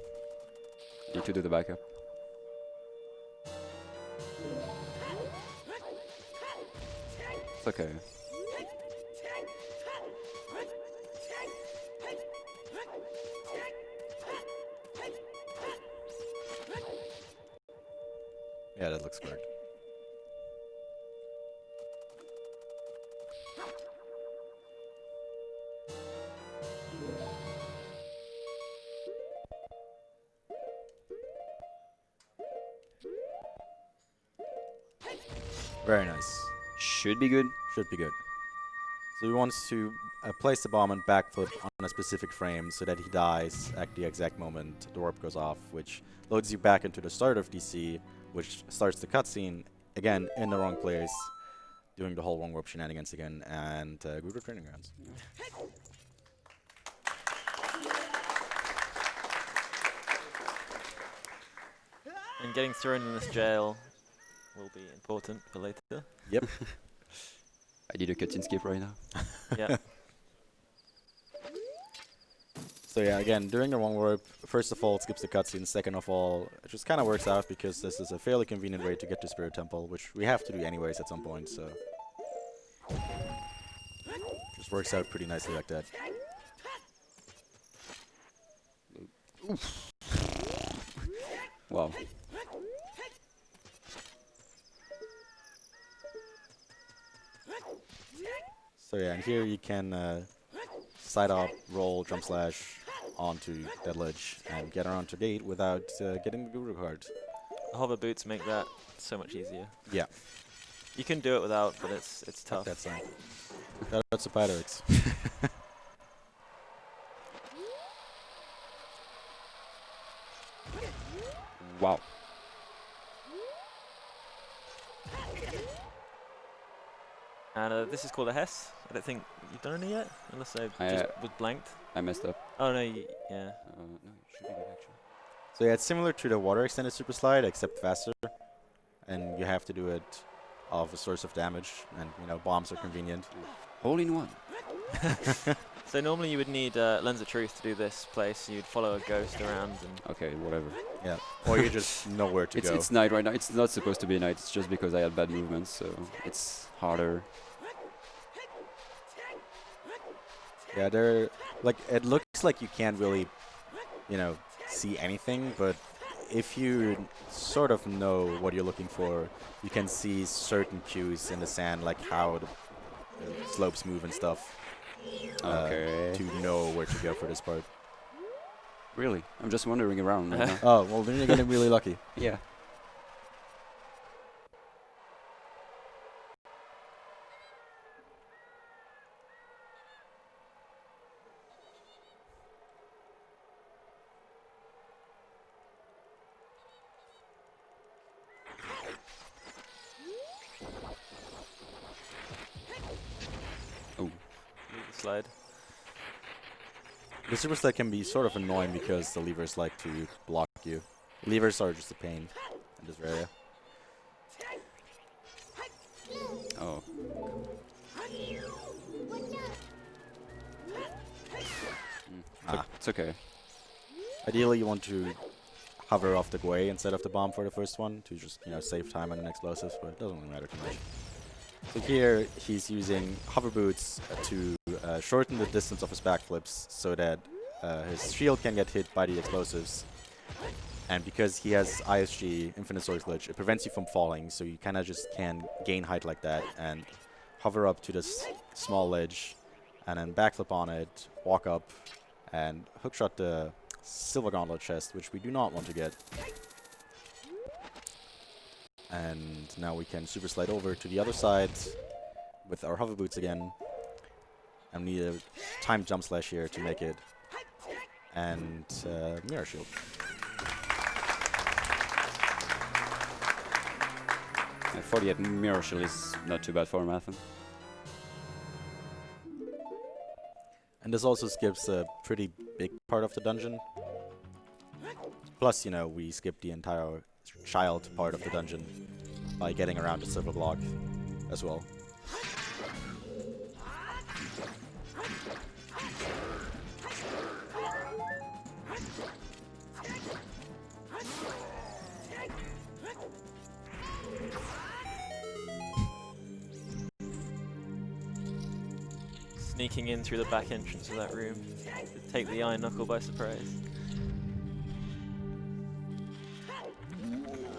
Need to do the backup. It's okay. Yeah, that looks correct. Very nice. Should be good. Should be good. So he wants to place the bomb and backflip on a specific frame so that he dies at the exact moment the warp goes off, which loads you back into the start of DC, which starts the cutscene, again, in the wrong place, doing the whole wrong warp shenanigans again, and good training grounds. And getting thrown in this jail will be important for later. Yep. I did a cutscene skip right now. Yeah. So yeah, again, doing the wrong warp, first of all, it skips the cutscene. Second of all, it just kind of works out because this is a fairly convenient way to get to Spirit Temple, which we have to do anyways at some point, so... Just works out pretty nicely like that. Wow. So yeah, and here you can side up, roll, jump slash onto that ledge and get around to gate without getting the Guru card. Hover boots make that so much easier. Yeah, You can do it without, but it's tough. that's fine. That's a Pyrex. Wow. And this is called a Hess. I don't think you've done any yet, unless I I, just was blanked. I messed up. Oh no, yeah. No, it should be good actually. So yeah, it's similar to the water extended super slide, except faster. And you have to do it off a source of damage, and you know, bombs are convenient. Hole in one. So normally you would need Lens of Truth to do this place. You'd follow a ghost around and... Okay, whatever. Yeah, or you just know where to go. It's night right now. It's not supposed to be night. It's just because I had bad movements, so it's harder. Yeah, they're like, it looks like you can't really, you know, see anything, but if you sort of know what you're looking for, you can see certain cues in the sand, like how the slopes move and stuff. Okay. To know where to go for this part. Really? I'm just wandering around right now. Oh, well, then you're getting really lucky. Yeah. Slide. The super slide can be sort of annoying because the levers like to block you. Levers are just a pain in this area. Oh. It's okay. Ideally, you want to hover off the Gwei instead of the bomb for the first one to just, you know, save time on an explosive, but it doesn't really matter too much. So here, he's using hover boots to shorten the distance of his backflips so that his shield can get hit by the explosives. And because he has ISG, Infinite Sword Glitch, it prevents you from falling, so you kind of just can gain height like that and hover up to this small ledge and then backflip on it, walk up, and hookshot the Silver Gauntlet chest, which we do not want to get. And now we can super slide over to the other side with our hover boots again. And we need a timed jump slash here to make it. And mirror shield. I thought that mirror shield is not too bad for a marathon. And this also skips a pretty big part of the dungeon. Plus, you know, we skip the entire child part of the dungeon by getting around the silver block as well. Sneaking in through the back entrance of that room to take the Iron Knuckle by surprise.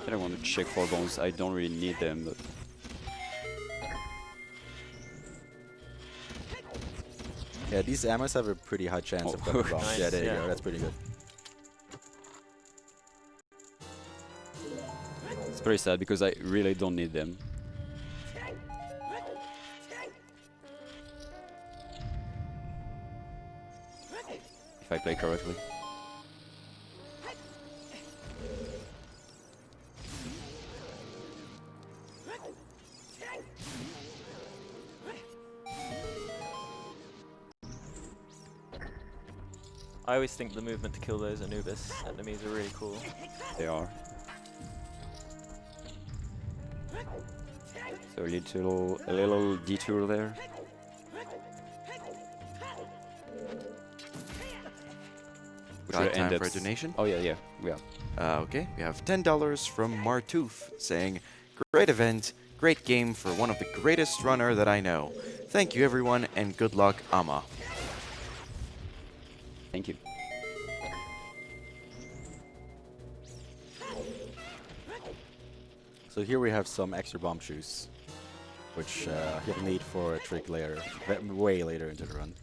I want to check for bombs. I don't really need them, but Yeah, these ammos have a pretty high chance of Oh, coming bombs. nice, Yeah, there you yeah. go. That's pretty good. it's very sad because I really don't need them. If I play correctly. I always think the movement to kill those Anubis enemies are really cool. They are. So a little detour there. Which Got will time end for a up donation? Oh yeah, we have. Okay, we have $10 from Martoof saying, "Great event, great game for one of the greatest runner that I know. Thank you everyone and good luck, Ama." Thank you. So here we have some extra bomb shoes, which you'll need for a trick later, way later into the run.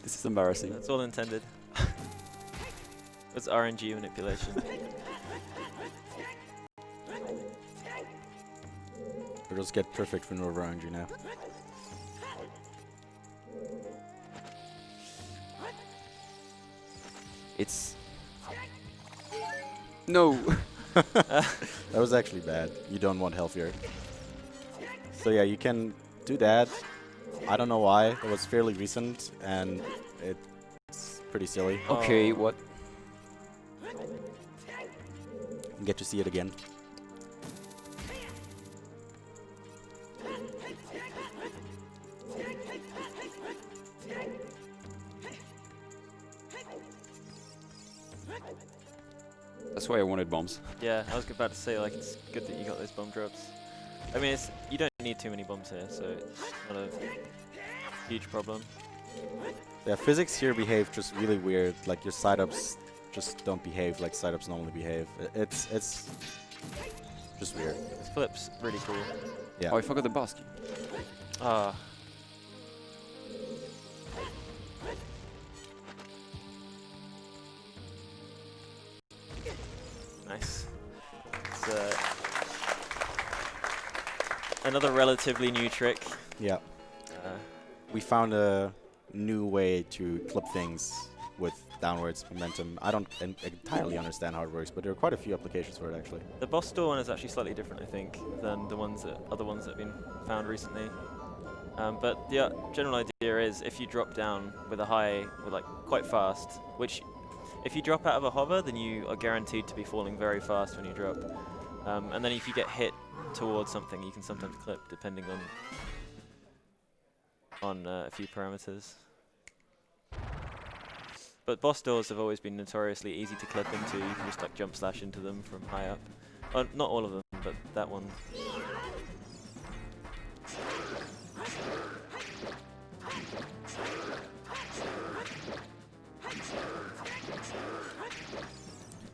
This is embarrassing. That's all intended. It's RNG manipulation. We'll just get perfect for Nova RNG now. It's no. That was actually bad. You don't want healthier. So yeah, you can do that. I don't know why. It was fairly recent and it's pretty silly. Okay, Oh. what? You get to see it again. That's why I wanted bombs. Yeah, I was about to say, like, it's good that you got those bomb drops. I mean, you don't need too many bombs here, so it's not a huge problem. Yeah, physics here behave just really weird. Like your side-ups just don't behave like side-ups normally behave. It's just weird. This flip's really cool. Yeah. Oh, I forgot the basket. Ah. Nice. It's another relatively new trick. Yeah. We found a new way to clip things with downwards momentum. I don't entirely understand how it works, but there are quite a few applications for it actually. The boss door one is actually slightly different, I think, than the other ones that have been found recently. But the general idea is if you drop down with a high, like quite fast, which if you drop out of a hover, then you are guaranteed to be falling very fast when you drop. And then if you get hit towards something, you can sometimes clip, depending on a few parameters. But boss doors have always been notoriously easy to clip into. You can just like jump slash into them from high up. Not all of them, but that one.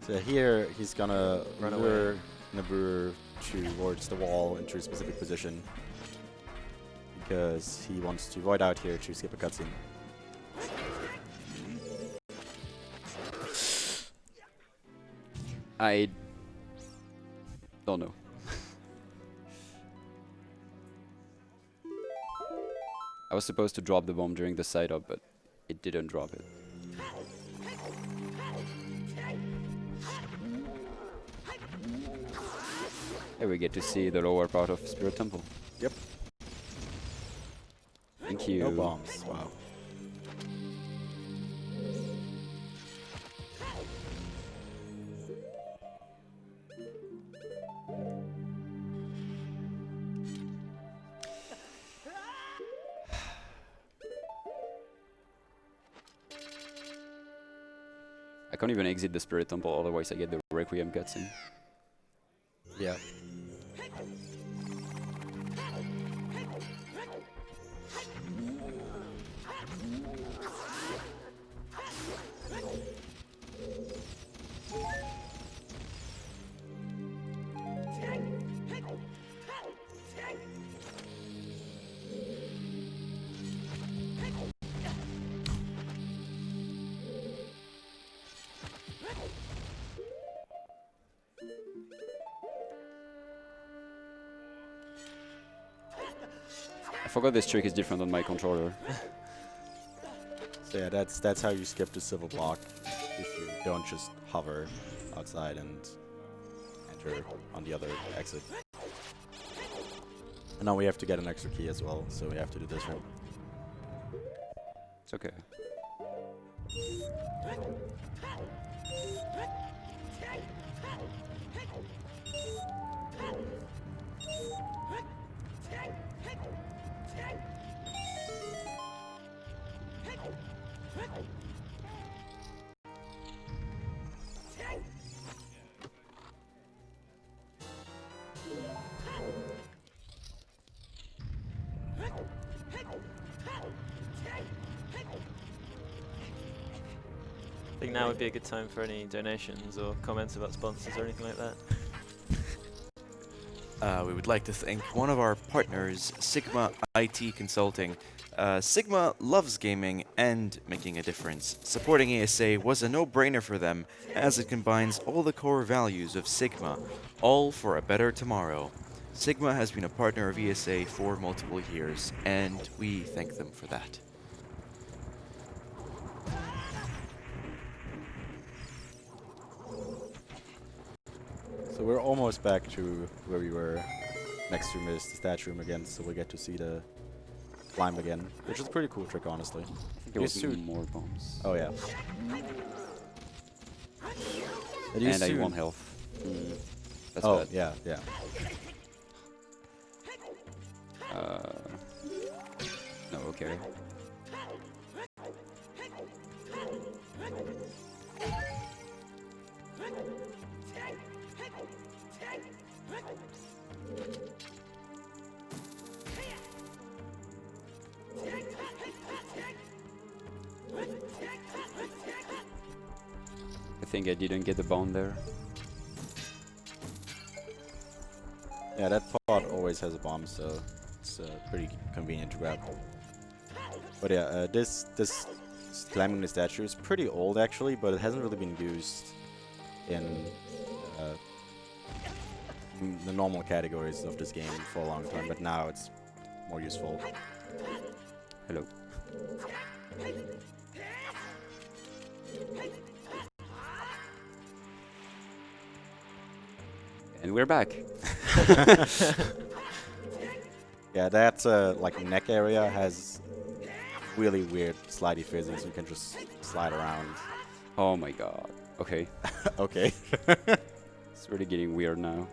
So here he's gonna Run lure Nabur towards the wall into a specific position because he wants to void out here to skip a cutscene. I don't know. I was supposed to drop the bomb during the side up, but it didn't drop it. Here we get to see the lower part of Spirit Temple. Yep. Thank you. No bombs. Wow. I can't even exit the Spirit Temple, otherwise I get the Requiem cutscene. Yeah. I forgot this trick is different on my controller. So yeah, that's how you skip the silver block if you don't just hover outside and enter on the other exit. And now we have to get an extra key as well, so we have to do this route. It's okay. I think now would be a good time for any donations or comments about sponsors or anything like that. We would like to thank one of our partners, Sigma IT Consulting. Sigma loves gaming and making a difference. Supporting ESA was a no-brainer for them, as it combines all the core values of Sigma, all for a better tomorrow. Sigma has been a partner of ESA for multiple years, and we thank them for that. So we're almost back to where we were next to Miss the statue room again, so we get to see the climb again, which is a pretty cool trick, honestly. There was Used to- more bombs. Oh yeah. It used And I to- 1 health. That's oh bad. yeah, yeah. No, okay. I think I didn't get the bomb there. Yeah, that pod always has a bomb, so it's pretty convenient to grab. But yeah, this climbing the statue is pretty old actually, but it hasn't really been used in the normal categories of this game for a long time. But now it's more useful. Hello. And we're back. Yeah, that like neck area has really weird slidey physics. You can just slide around. Oh my god. Okay. Okay. It's really getting weird now.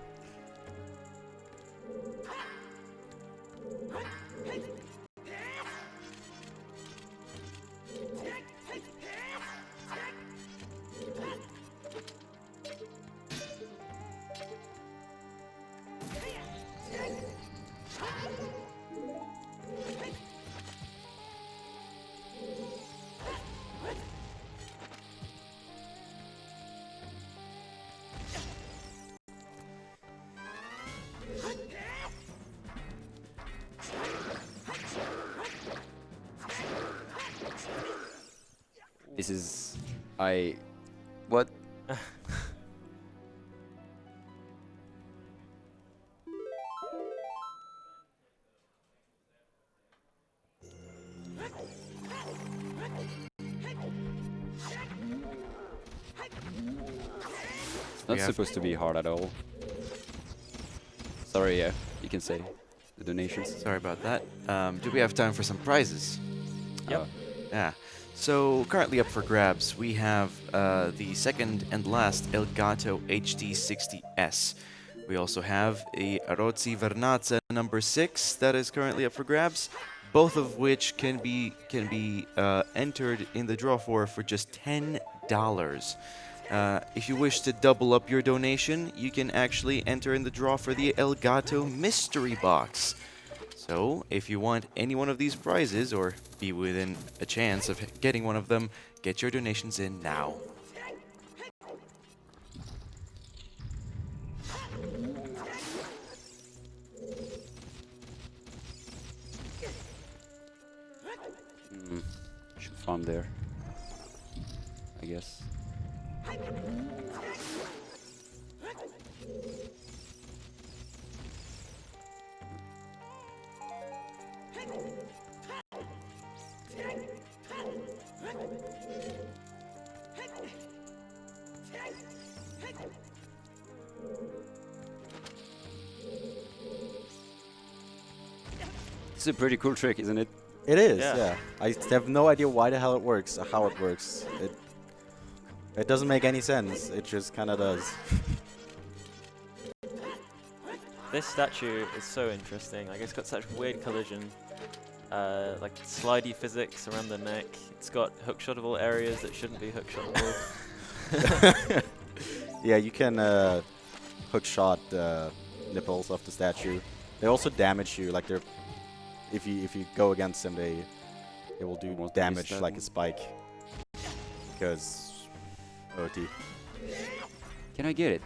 This is... What? Not supposed to be hard at all. Sorry, yeah, you can say the donations. Sorry about that. Do we have time for some prizes? Yep. Yeah. So currently up for grabs, we have the second and last Elgato HD60S. We also have a Rozzi Vernazza number 6 that is currently up for grabs, both of which can be entered in the draw for just $10. If you wish to double up your donation, you can actually enter in the draw for the Elgato Mystery Box. So, if you want any one of these prizes, or be within a chance of getting one of them, get your donations in now. Should farm there, I guess. It's a pretty cool trick, isn't it? It is, Yeah. yeah. I have no idea why the hell it works, or how it works. It doesn't make any sense. It just kind of does. This statue is so interesting. Like, it's got such weird collision, like slidey physics around the neck. It's got hookshotable areas that shouldn't be hookshotable. Yeah, you can hook shot nipples off the statue. They also damage you, like they're if you go against them, they will do Almost damage missed that like a one. spike. Because OT. Can I get it?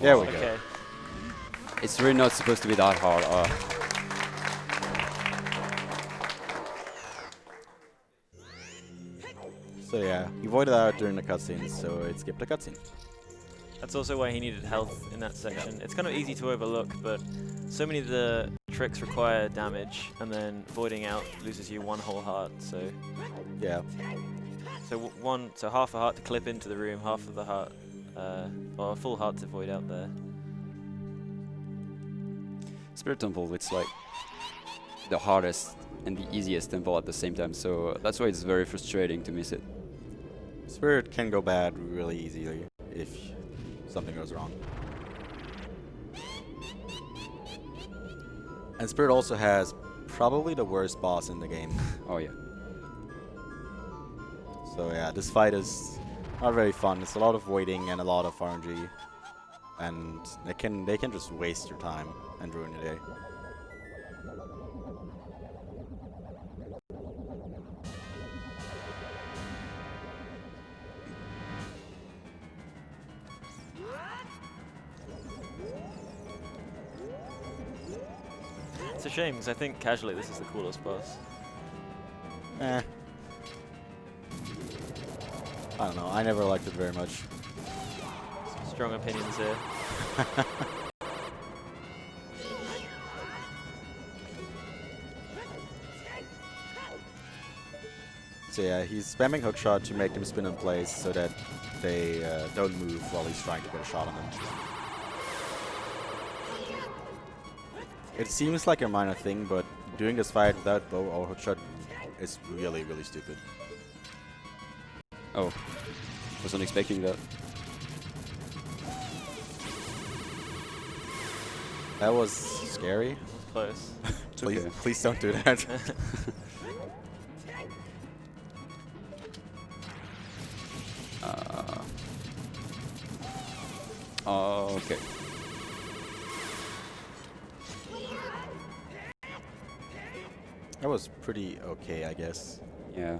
There we go. Okay. It's really not supposed to be that hard. So yeah, he voided out during the cutscene, so it skipped the cutscene. That's also why he needed health in that section. It's kind of easy to overlook, but so many of the tricks require damage, and then voiding out loses you one whole heart. So, Yeah. so half a heart to clip into the room, half of the heart, or a full heart to void out there. Spirit Temple, it's like the hardest and the easiest temple at the same time, so that's why it's very frustrating to miss it. Spirit can go bad really easily if something goes wrong. And Spirit also has probably the worst boss in the game. Oh yeah. So yeah, this fight is not very fun. It's a lot of waiting and a lot of RNG, and they can just waste your time and ruin your day. It's a shame, because I think casually this is the coolest boss. Eh. I don't know. I never liked it very much. Some strong opinions here. So yeah, he's spamming hookshot to make them spin in place so that they don't move while he's trying to get a shot on them. It seems like a minor thing, but doing this fight without bow or hookshot is really, really stupid. Oh, wasn't expecting that. That was scary. Close. Please, okay. please don't do that. Okay. That was pretty okay, I guess. Yeah.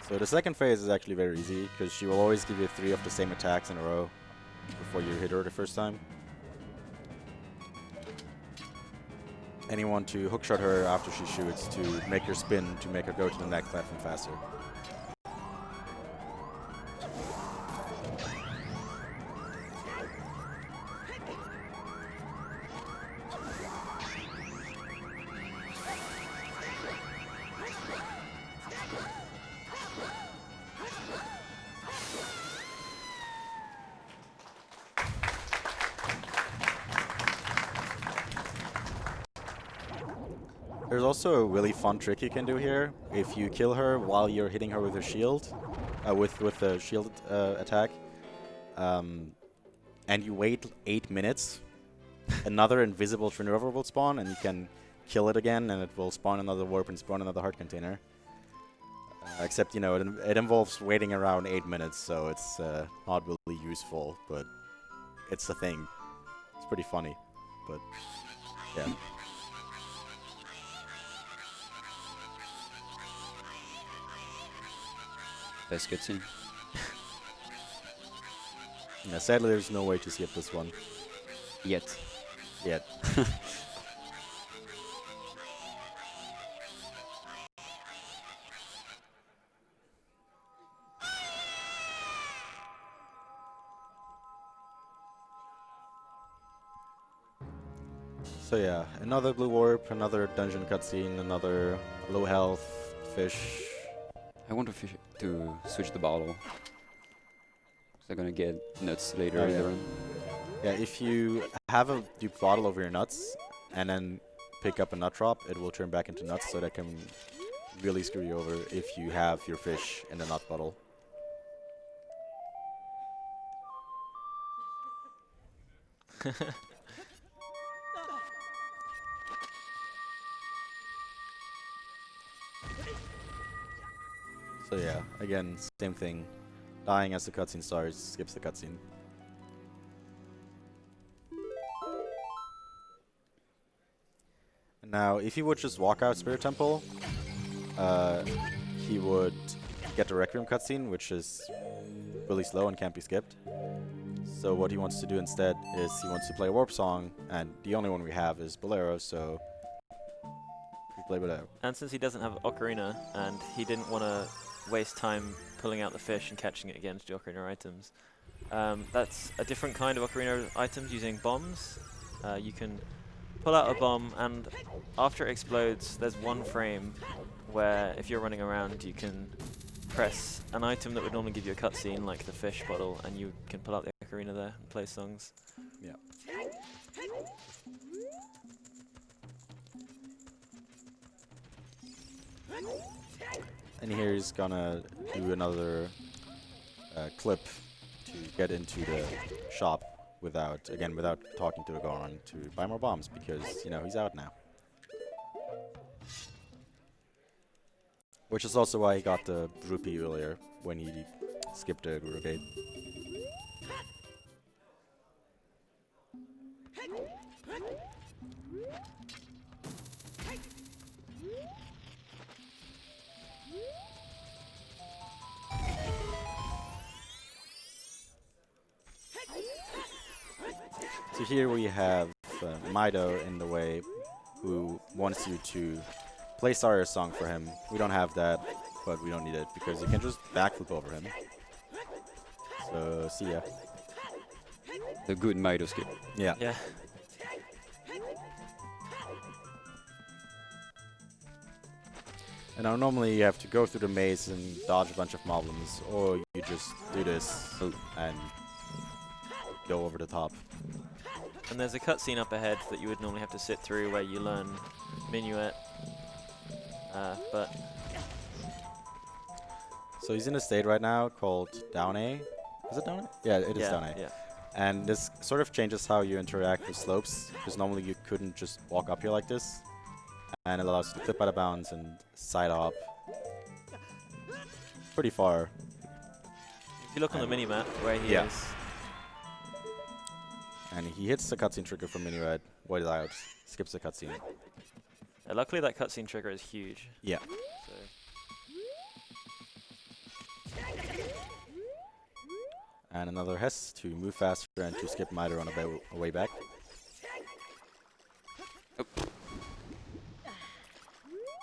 So the second phase is actually very easy, because she will always give you 3 of the same attacks in a row before you hit her the first time. And you want to hookshot her after she shoots to make her spin, to make her go to the next platform faster. There's also a really fun trick you can do here. If you kill her while you're hitting her with a shield, with a shield attack, and you wait 8 minutes, another invisible Trinrover will spawn, and you can kill it again, and it will spawn another warp and spawn another heart container. Except, you know, it involves waiting around 8 minutes, so it's not really useful, but it's a thing. It's pretty funny, but yeah. Best cutscene. Yeah, sadly, there's no way to skip this one Yet. yet. So yeah, another blue warp, another dungeon cutscene, another low health fish. I want to switch the bottle. They're gonna get nuts later in the run. Yeah, if you have a duped bottle over your nuts and then pick up a nut drop, it will turn back into nuts, so that can really screw you over if you have your fish in the nut bottle. So yeah, again, same thing. Dying as the cutscene starts, skips the cutscene. Now, if he would just walk out Spirit Temple, he would get the Requiem cutscene, which is really slow and can't be skipped. So what he wants to do instead is he wants to play a Warp Song, and the only one we have is Bolero, so we play Bolero. And since he doesn't have Ocarina, and he didn't want to waste time pulling out the fish and catching it again to do Ocarina items, that's a different kind of Ocarina items using bombs. You can pull out a bomb, and after it explodes, there's one frame where if you're running around, you can press an item that would normally give you a cutscene, like the fish bottle, and you can pull out the Ocarina there and play songs. Yeah. And here he's gonna do another clip to get into the shop without talking to the Goron to buy more bombs, because, you know, he's out now. Which is also why he got the rupee earlier, when he skipped the Guru Gate. So here we have Mido in the way, who wants you to play Sary's song for him. We don't have that, but we don't need it, because you can just backflip over him. So, see ya. The good Mido skip. Yeah. Yeah. And now normally you have to go through the maze and dodge a bunch of moblins, or you just do this and go over the top. And there's a cutscene up ahead that you would normally have to sit through where you learn Minuet. But So he's in a state right now called Down A. Is it Down A? Yeah, it is Down A. Yeah. And this sort of changes how you interact with slopes, because normally you couldn't just walk up here like this. And it allows you to clip out of bounds and side hop pretty far. If you look on the minimap where he Yeah. is, And he hits the cutscene trigger from Minuet, waits out, skips the cutscene. luckily that cutscene trigger is huge. Yeah. So And another Hess to move faster and to skip Mido on a way back.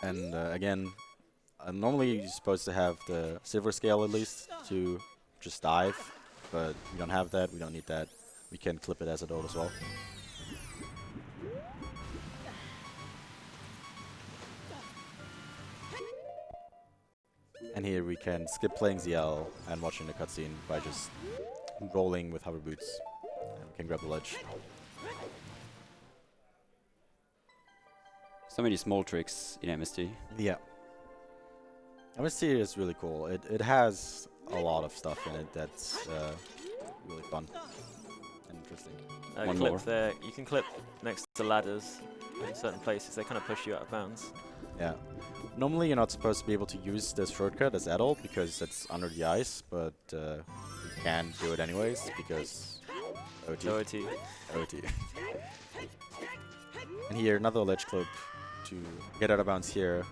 And again, normally you're supposed to have the silver scale at least to just dive, but we don't have that, we don't need that. We can clip it as a dole as well. And here we can skip playing ZL and watching the cutscene by just rolling with hover boots. And we can grab the ledge. So many small tricks in MST. Yeah. MST is really cool. It has a lot of stuff in it that's really fun and interesting. One Clip more. there. You can clip next to ladders in certain places. They kind of push you out of bounds. Yeah. Normally you're not supposed to be able to use this shortcut as adult because it's under the ice, but you can do it anyways because OT. OT. OT. And here another ledge clip to get out of bounds here.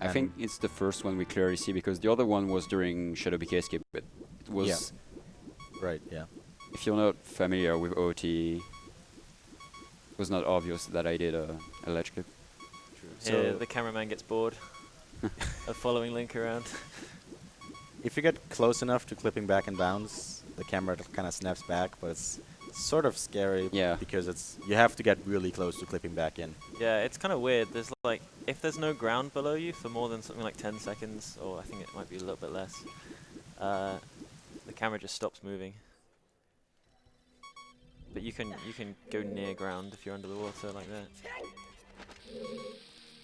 I think it's the first one we clearly see because the other one was during Shadow BK Escape, but it was... Yeah. Right, yeah. If you're not familiar with OT, it was not obvious that I did a ledge clip. Here, So- the cameraman gets bored of following Link around. If you get close enough to clipping back in bounds, the camera kind of snaps back, but it's sort of scary Yeah. because you have to get really close to clipping back in. Yeah, it's kind of weird. There's like, if there's no ground below you for more than something like 10 seconds, or I think it might be a little bit less, the camera just stops moving. But you can go near ground if you're under the water like that.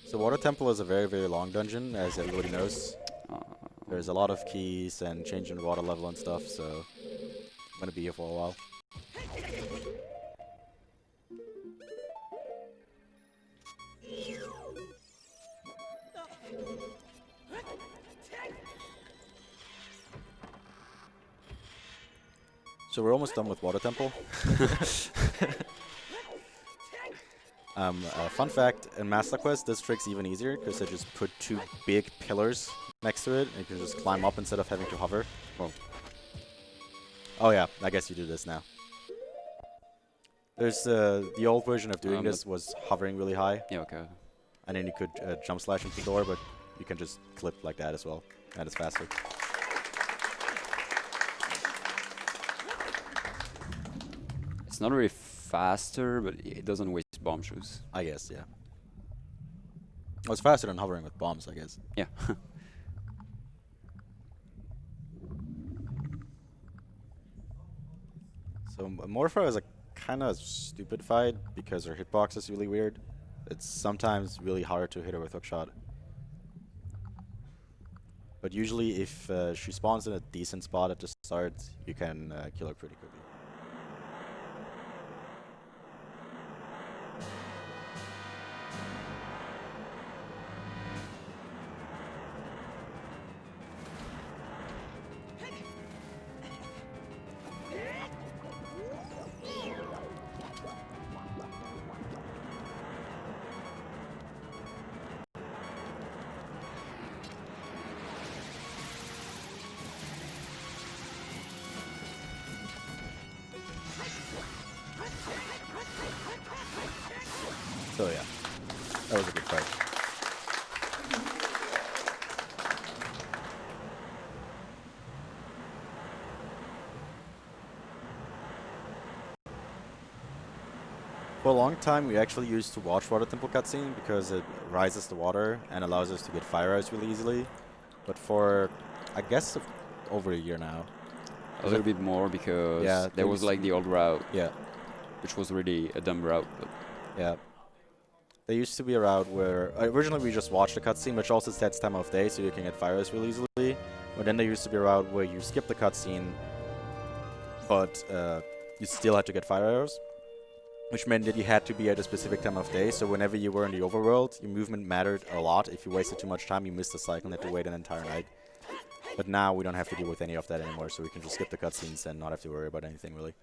So Water Temple is a very, very long dungeon, as everybody knows. There's a lot of keys and changing the water level and stuff, so I'm gonna be here for a while. So we're almost done with Water Temple. Fun fact, in Master Quest, this trick's even easier because they just put two big pillars next to it and you can just climb up instead of having to hover. Well, Oh yeah, I guess you do this now. There's the old version of doing this was hovering really high, yeah, okay. and then you could jump slash into the door, but you can just clip like that as well, and it's faster. It's not really faster, but it doesn't waste bomb shoes. I guess, yeah. Well, it's faster than hovering with bombs, I guess. Yeah. So Morpho is a kind of stupid fight because her hitbox is really weird. It's sometimes really hard to hit her with hookshot. But usually if she spawns in a decent spot at the start, you can kill her pretty quickly. So yeah, that was a good fight. For a long time, we actually used to watch Water Temple cutscene because it rises the water and allows us to get fire eyes really easily. But for, I guess, over a year now. A little bit more because Yeah, there was like the old route, Yeah, which was really a dumb route. But yeah. There used to be a route where originally we just watched the cutscene, which also sets time of day, so you can get fire eyes really easily. But then there used to be a route where you skip the cutscene, but you still had to get fire arrows, which meant that you had to be at a specific time of day. So whenever you were in the overworld, your movement mattered a lot. If you wasted too much time, you missed the cycle and had to wait an entire night. But now we don't have to deal with any of that anymore, so we can just skip the cutscenes and not have to worry about anything really.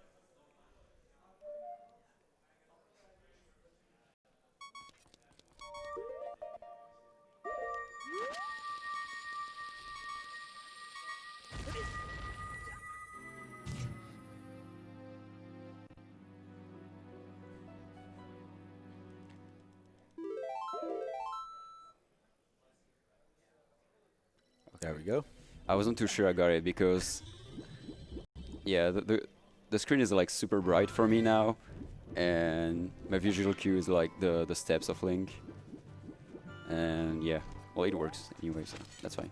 There we go. I wasn't too sure I got it because, yeah, the screen is like super bright for me now, and my visual cue is like the steps of Link, and yeah, well, it works anyway, so that's fine.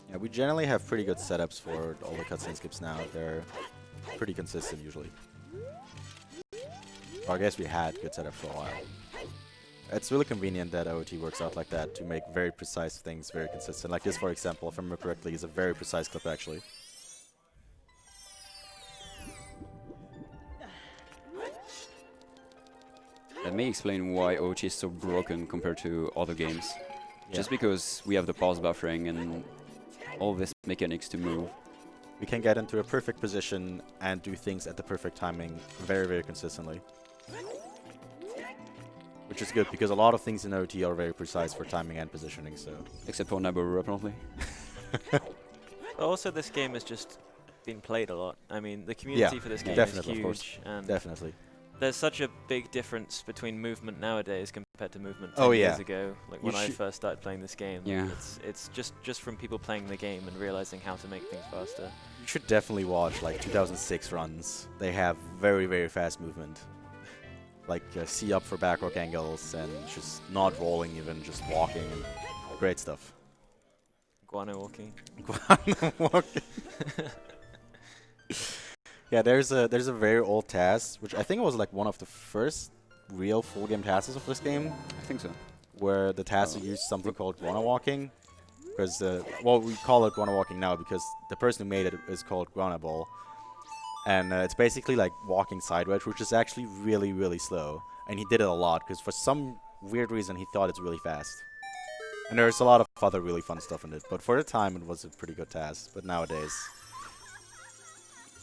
Yeah, we generally have pretty good setups for all the cutscene skips now. They're pretty consistent usually. Or I guess we had good setup for a while. It's really convenient that OT works out like that to make very precise things very consistent. Like this, for example, if I remember correctly, is a very precise clip actually. That may explain why OT is so broken compared to other games. Yeah. Just because we have the pause buffering and all these mechanics to move. We can get into a perfect position and do things at the perfect timing very, very consistently. Which is good, because a lot of things in OT are very precise for timing and positioning, so... Except for Naboru, apparently. Also, this game has just been played a lot. I mean, the community for this game definitely, is of course. huge, and Definitely. there's such a big difference between movement nowadays compared to movement 10 Oh, years yeah. ago. Like You when I should- first started playing this game. Yeah. It's just from people playing the game and realizing how to make things faster. You should definitely watch, like, 2006 runs. They have very, very fast movement. Like, C up for back rock angles, and just not rolling even, just walking, and great stuff. Guano walking. Yeah, there's a very old task, which I think was like one of the first real full game tasks of this game, I think so. where the task used something called guano walking. Because, well, we call it guano walking now because the person who made it is called guana ball. And it's basically like walking sideways, which is actually really, really slow. And he did it a lot because for some weird reason he thought it's really fast. And there's a lot of other really fun stuff in it. But for the time it was a pretty good task. But nowadays,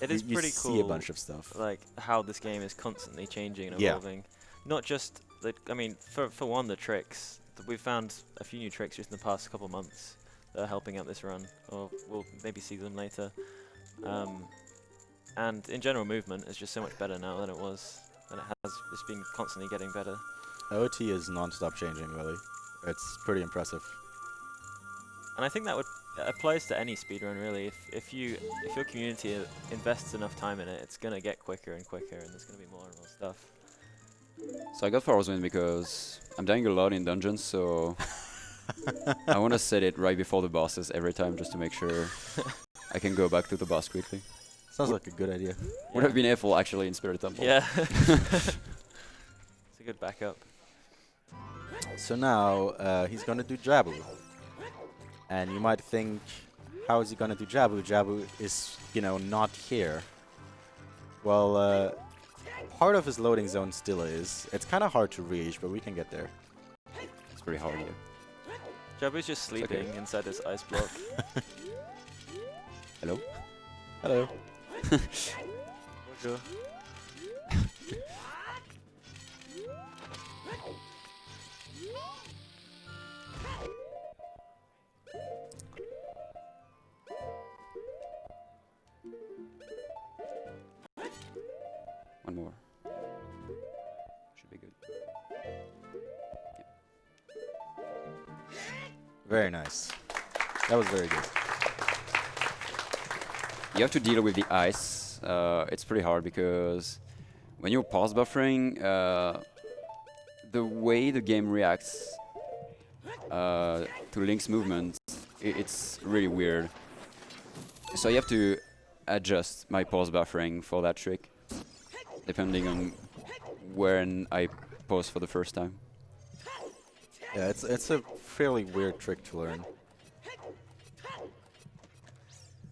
It is you pretty see cool. a bunch of stuff. Like how this game is constantly changing and Yeah. evolving. Not just the, I mean, for one, the tricks. We've found a few new tricks just in the past couple months that are helping out this run, or we'll maybe see them later. And in general, movement is just so much better now than it was, and it has. It's been constantly getting better. OT is non-stop changing, really. It's pretty impressive. And I think that applies to any speedrun really. If your community invests enough time in it, it's gonna get quicker and quicker, and there's gonna be more and more stuff. So I got Forest Wind because I'm dying a lot in dungeons, so I want to set it right before the bosses every time just to make sure I can go back to the boss quickly. Sounds like a good idea. Would have been helpful actually in Spirit Temple. Yeah. It's a good backup. So now he's gonna do Jabu. And you might think, how is he gonna do Jabu? Jabu is, you know, not here. Well, part of his loading zone still is. It's kind of hard to reach, but we can get there. It's pretty hard, yeah. Jabu's just sleeping okay. inside this ice block. Hello? Hello. Bonjour. One more. Should be good. Very nice. That was very good. You have to deal with the ice. It's pretty hard because when you're pause buffering, the way the game reacts to Link's movement, it's really weird. So you have to adjust my pause buffering for that trick, depending on when I pause for the first time. Yeah, it's a fairly weird trick to learn.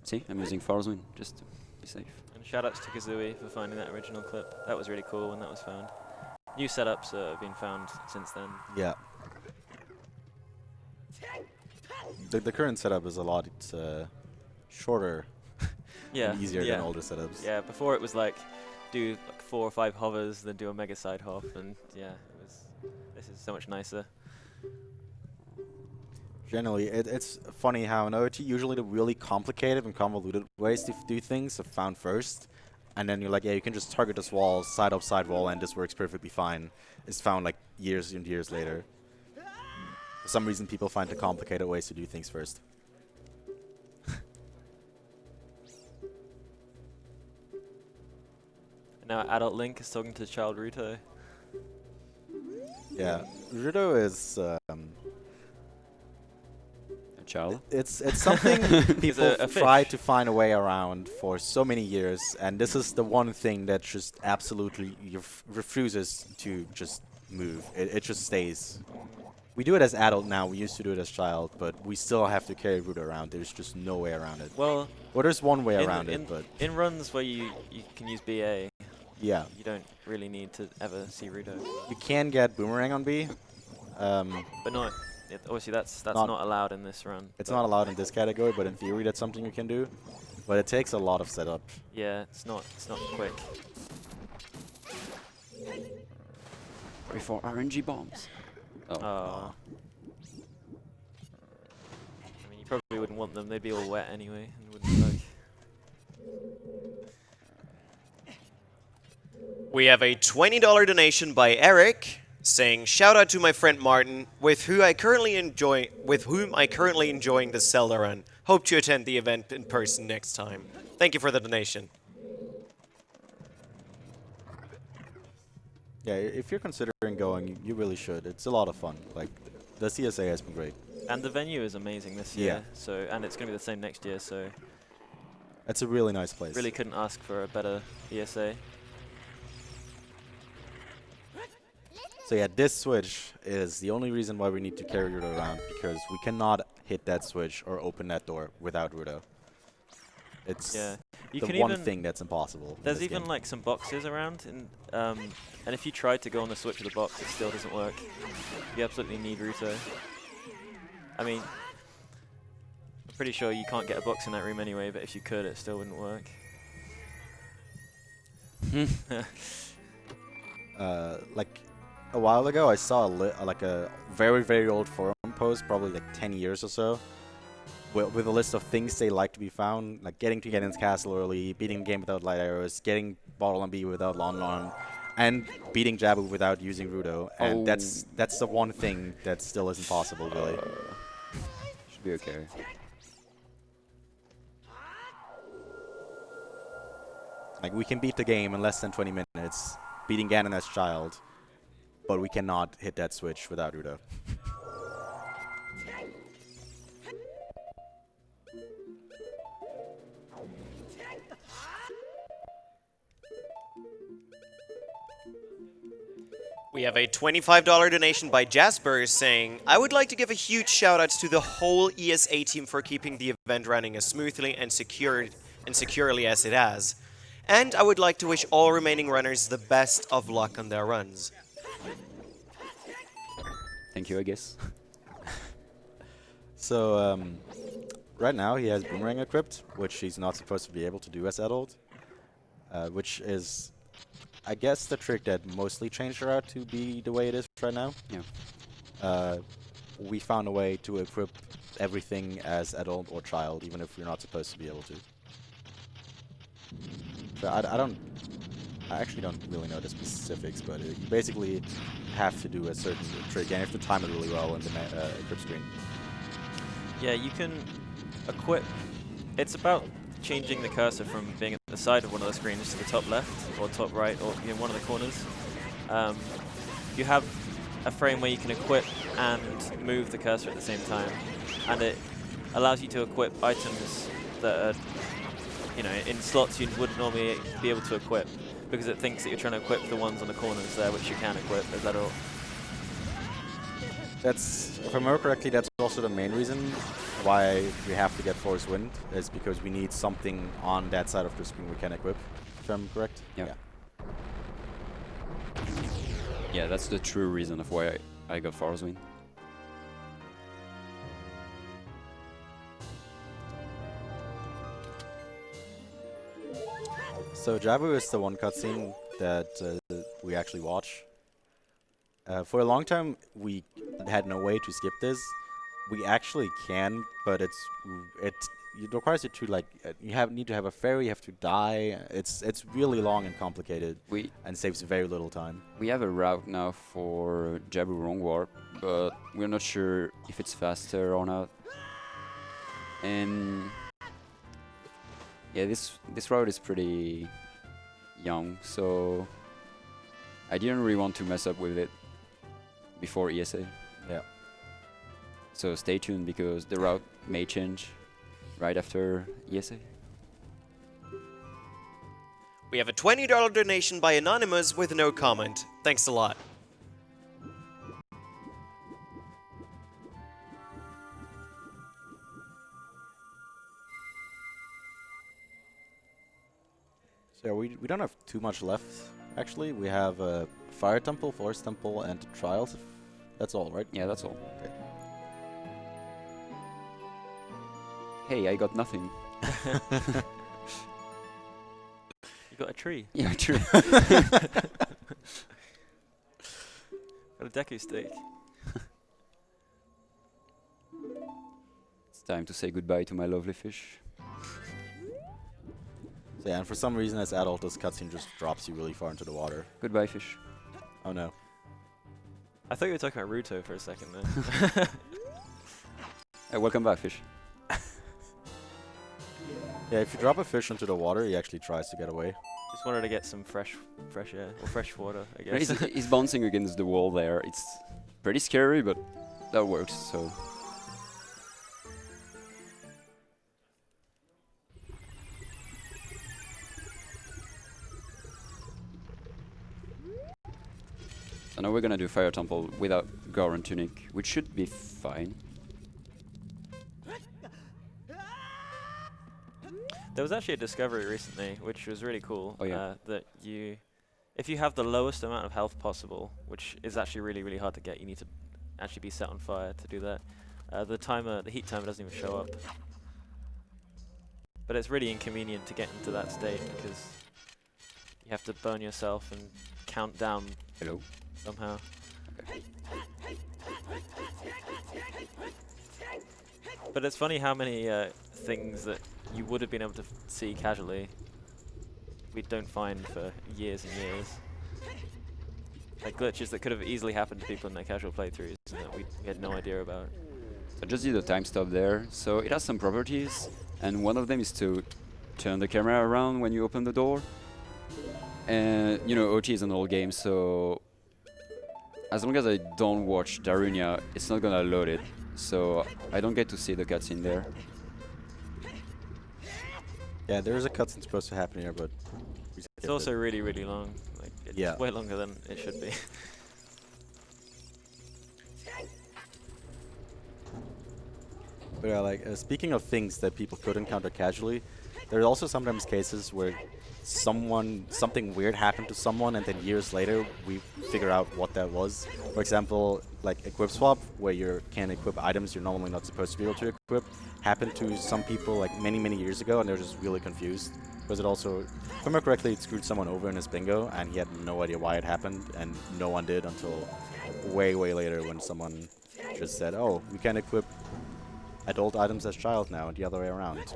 See, I'm using Forest Wind just to be safe. And shoutouts to Kazooie for finding that original clip. That was really cool when that was found. New setups have been found since then. Yeah. The current setup is a lot shorter Yeah. and easier yeah. than older setups. Yeah, before it was like do like 4 or 5 hovers, then do a mega side hop, and yeah, it was. This is so much nicer. Generally, it's funny how in OT, usually the really complicated and convoluted ways to do things are found first. And then you're like, yeah, you can just target this wall, side up, side wall, and this works perfectly fine. It's found like years and years later. For some reason, people find the complicated ways to do things first. And now adult Link is talking to child Ruto. Yeah, Ruto is... child. It's something people a fish. try to find a way around for so many years, and this is the one thing that just absolutely refuses to just move. It just stays. We do it as adult now. We used to do it as child, but we still have to carry Ruda around. There's just no way around it. Well, There's one way around it, but in runs where you can use BA, yeah, you don't really need to ever see Rudo. you can get Boomerang on B. But no, obviously that's not allowed in this run. It's but not allowed in this category, but in theory that's something you can do. But it takes a lot of setup. Yeah, it's not quick. Before RNG bombs. I mean, you probably wouldn't want them. They'd be all wet anyway and wouldn't work. We have a $20 donation by Eric saying, "Shout out to my friend Martin, with whom I currently enjoying the Zelda run. Hope to attend the event in person next time. Thank you for the donation." Yeah, if you're considering going, you really should. It's a lot of fun. Like, the CSA has been great. And the venue is amazing this year. So and it's going to be the same next year. So It's a really nice place. really couldn't ask for a better ESA. So yeah, this switch is the only reason why we need to carry Rudo around, because we cannot hit that switch or open that door without Rudo. It's You the can one even thing that's impossible. in There's this even game. like some boxes around, and if you try to go on the switch with the box, it still doesn't work. You absolutely need Ruto. I mean, I'm pretty sure you can't get a box in that room anyway, but if you could, it still wouldn't work. Like a while ago, I saw like a very, very old forum post, probably like 10 years or so, with a list of things they like to be found, like getting to Ganon's castle early, beating the game without light arrows, getting Bottle and B without Lon Lon, and beating Jabu without using Rudo. And that's the one thing that still isn't possible, really. Should be okay. Like, we can beat the game in less than 20 minutes, beating Ganon as child, but we cannot hit that switch without Rudo. We have a $25 donation by Jasper saying, "I would like to give a huge shout out to the whole ESA team for keeping the event running as smoothly and securely as it has. And I would like to wish all remaining runners the best of luck on their runs." Thank you, I guess. So, right now he has Boomerang equipped, which he's not supposed to be able to do as adult, which is, I guess, the trick that mostly changed her out to be the way it is right now. Yeah. We found a way to equip everything as adult or child, even if we're not supposed to be able to. So I actually don't really know the specifics, but you basically have to do a certain trick, and you have to time it really well in the equip screen. Yeah, you can equip. It's about changing the cursor from being at the side of one of the screens to the top left or top right or in one of the corners. You have a frame where you can equip and move the cursor at the same time, and it allows you to equip items that are, you know, in slots you wouldn't normally be able to equip, because it thinks that you're trying to equip the ones on the corners there, which you can equip as adult. That's, if I remember correctly, that's also the main reason why we have to get Force Wind, is because we need something on that side of the screen we can equip, if I'm correct. Yeah. Yeah, that's the true reason of why I got Force Wind. So Jabu is the one cutscene that we actually watch. For a long time, we had no way to skip this. We actually can, but it requires you to need to have a fairy, you have to die. It's really long and complicated, and saves very little time. We have a route now for Jabu Wrong Warp, but we're not sure if it's faster or not. And yeah, this route is pretty young, so I didn't really want to mess up with it before ESA. Yeah. So stay tuned because the route may change right after ESA. We have a $20 donation by Anonymous with no comment. Thanks a lot. So we don't have too much left, actually. We have a Fire Temple, Forest Temple, and Trials. That's all, right? Yeah, that's all. Okay. Hey, I got nothing. You got a tree. Yeah, true. Got a Deku stick. It's time to say goodbye to my lovely fish. So yeah, and for some reason, as adult, this cutscene just drops you really far into the water. Goodbye, fish. Oh no. I thought you were talking about Ruto for a second there. Hey, welcome back, fish. Yeah, if you drop a fish into the water, he actually tries to get away. Just wanted to get some fresh air or fresh water, I Yeah, guess. he's bouncing against the wall there. It's pretty scary, but that works, so... So now we're gonna do Fire Temple without Goron Tunic, which should be fine. There was actually a discovery recently, which was really cool. Oh, yeah. That if you have the lowest amount of health possible, which is actually really, really hard to get, you need to actually be set on fire to do that. The heat timer doesn't even show up. But it's really inconvenient to get into that state because you have to burn yourself and count down Hello. somehow. But it's funny how many things that you would have been able to see casually we don't find for years and years. Like glitches that could have easily happened to people in their casual playthroughs and that we had no idea about. I just did a time stop there, so it has some properties, and one of them is to turn the camera around when you open the door. And you know, OT is an old game, so as long as I don't watch Darunia, it's not gonna load it, so I don't get to see the cutscene there. Yeah, there is a cutscene supposed to happen here, but we It's skipped also it. really, really long. Like it's Yeah. way longer than it should be. But yeah, like speaking of things that people could encounter casually, there are also sometimes cases where something weird happened to someone, and then years later we figure out what that was. For example, like equip swap, where you can equip items you're normally not supposed to be able to equip, happened to some people like many years ago, and they're just really confused because it also, if I remember correctly, it screwed someone over in his bingo, and he had no idea why it happened, and no one did until way later when someone just said, "Oh, we can equip adult items as child now," and the other way around.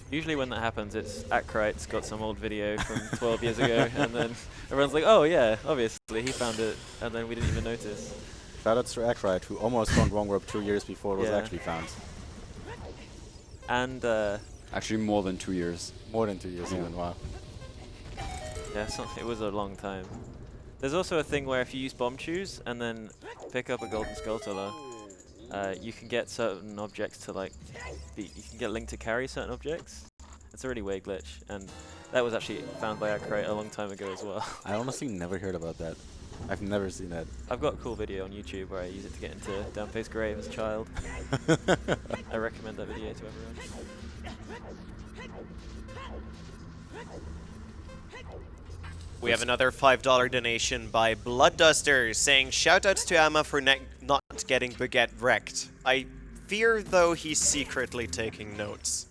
Usually when that happens, it's Akrite's got some old video from 12 years ago, and then everyone's like, oh yeah, obviously, he found it, and then we didn't even notice. Shoutouts to Akrite, who almost found Wrong Warp 2 years before it was Yeah. actually found. And, Actually, more than 2 years. More than 2 years Yeah. even, wow. yeah, it was a long time. There's also a thing where if you use bomb chews and then pick up a golden skulltula, you can get certain objects to like, you can get Link to carry certain objects. It's a really weird glitch, and that was actually found by Akrite a long time ago as well. I honestly never heard about that. I've never seen that. I've got a cool video on YouTube where I use it to get into Downface Grave as a child. I recommend that video to everyone. We have another $5 donation by Bloodduster saying, shoutouts to Amma for not getting Baguette wrecked. I fear, though, he's secretly taking notes.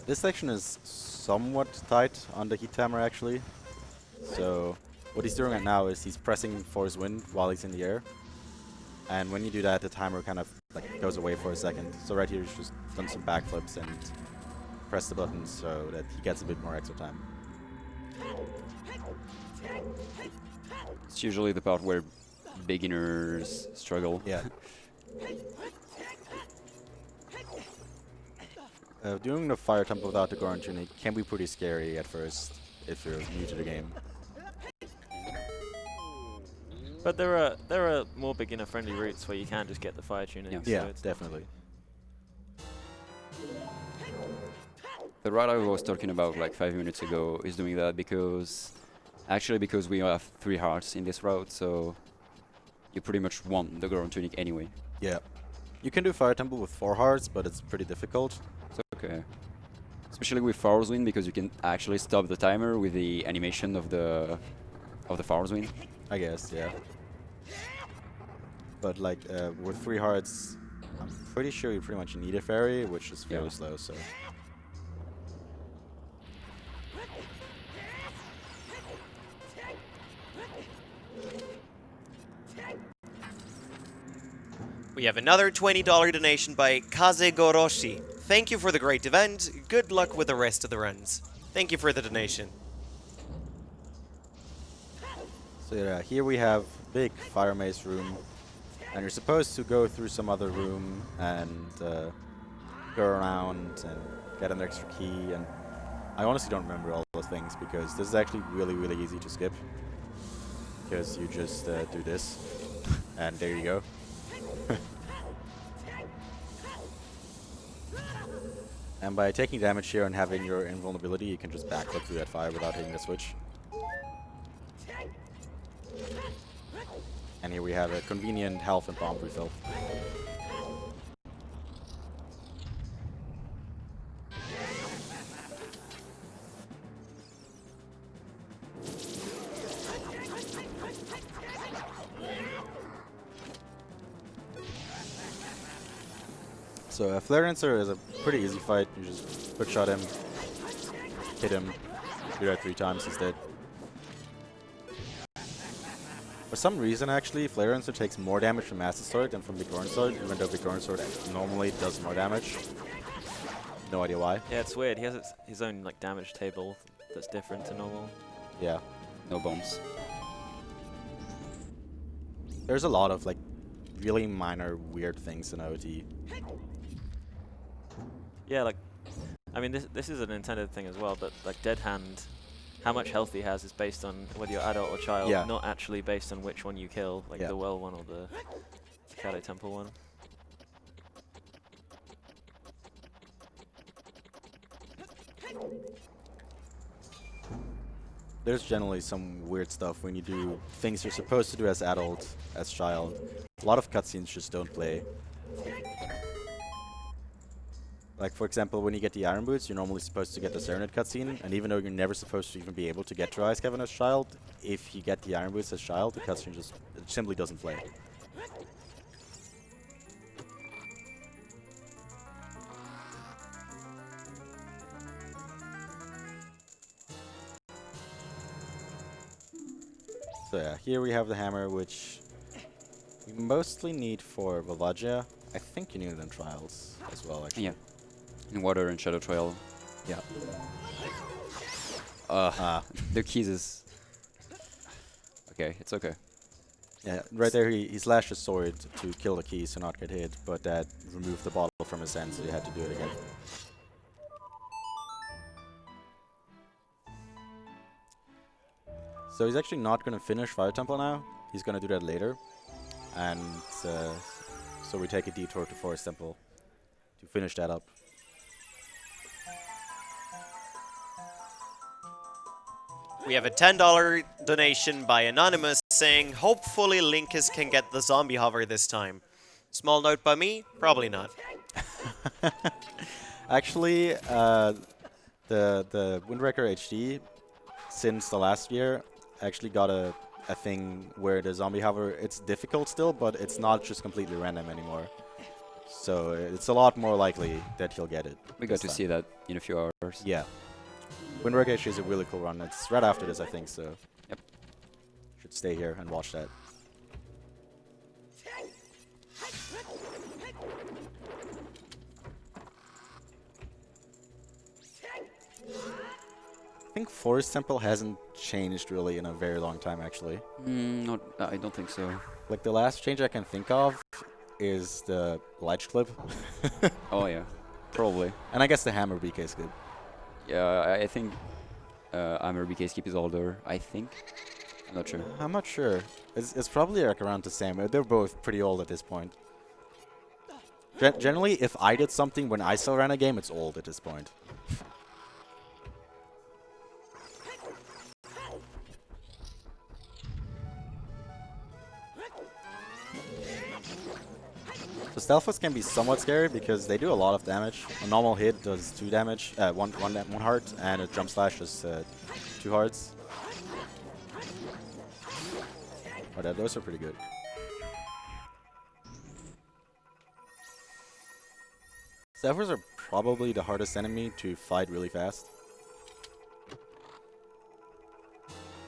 This section is somewhat tight on the heat timer, actually. So what he's doing right now is he's pressing for his wind while he's in the air. And when you do that, the timer kind of like goes away for a second. So right here, he's just done some backflips and press the button so that he gets a bit more extra time. It's usually the part where beginners struggle. Yeah. Doing the Fire Temple without the Goron Tunic can be pretty scary at first. if you're new to the game. But there are more beginner-friendly routes where you can just get the fire tuning. Yeah. so Yeah, it's definitely. The route I was talking about like 5 minutes ago is doing that because we have 3 hearts in this route, so you pretty much want the Goron Tunic anyway. Yeah. You can do Fire Temple with 4 hearts, but it's pretty difficult. It's okay. Especially with Far's Wind, because you can actually stop the timer with the animation of the Far's Wind. I guess, yeah. But like with 3 hearts, I'm pretty sure you pretty much need a fairy, which is fairly slow, so. We have another $20 donation by Kazegoroshi. Thank you for the great event. Good luck with the rest of the runs. Thank you for the donation. So yeah, here we have big Fire Mace room, and you're supposed to go through some other room and go around and get an extra key, and I honestly don't remember all those things because this is actually really easy to skip. Because you just do this, and there you go. And by taking damage here and having your invulnerability, you can just backflip through that fire without hitting the switch. And here we have a convenient health and bomb refill. So a Flare Dancer is a pretty easy fight. You just quick shot him, hit him, do that 3 times, he's dead. For some reason, actually, Flare Dancer takes more damage from Master Sword than from Big Horn Sword, even though Big Horn Sword normally does more damage. No idea why. Yeah, it's weird. He has his own like damage table that's different to normal. Yeah. No bombs. There's a lot of like really minor weird things in OT. Yeah, like, I mean, this is an intended thing as well, but like Dead Hand, how much health he has is based on whether you're adult or child, Yeah. not actually based on which one you kill, like Yeah. the Well one or the Shadow Temple one. There's generally some weird stuff when you do things you're supposed to do as adult, as child. A lot of cutscenes just don't play. Like, for example, when you get the Iron Boots, you're normally supposed to get the Serenade cutscene, and even though you're never supposed to even be able to get to Ice Cavern as child, if you get the Iron Boots as child, the cutscene just it simply doesn't play. So yeah, here we have the hammer, which you mostly need for Velagia. I think you need it in Trials as well, actually. Yeah. In Water and Shadow Trial. Yeah. The keys is... Okay, it's okay. Yeah, right there he slashed his sword to kill the keys to not get hit, but that removed the bottle from his hand, so he had to do it again. So he's actually not going to finish Fire Temple now. He's going to do that later. And so we take a detour to Forest Temple to finish that up. We have a $10 donation by Anonymous saying, hopefully Linkus can get the zombie hover this time. Small note by me, probably not. Actually, the Windbreaker HD, since the last year, actually got a thing where the zombie hover, it's difficult still, but it's not just completely random anymore. So it's a lot more likely that he'll get it. We got to see that in a few hours. Yeah. Windbreaker HD is a really cool run. It's right after this, I think, so... Yep. Should stay here and watch that. I think Forest Temple hasn't changed really in a very long time, actually. Not, I don't think so. Like, the last change I can think of is the ledge clip. Oh yeah, probably. And I guess the hammer BK is good. Yeah, I think Armor BK skip is older, I think. I'm not sure. I'm not sure. It's probably like around the same. They're both pretty old at this point. Generally, if I did something when I still ran a game, it's old at this point. So Stealthers can be somewhat scary because they do a lot of damage. A normal hit does 2 damage, one heart, and a jump slash does 2 hearts. But those are pretty good. Stealthers are probably the hardest enemy to fight really fast.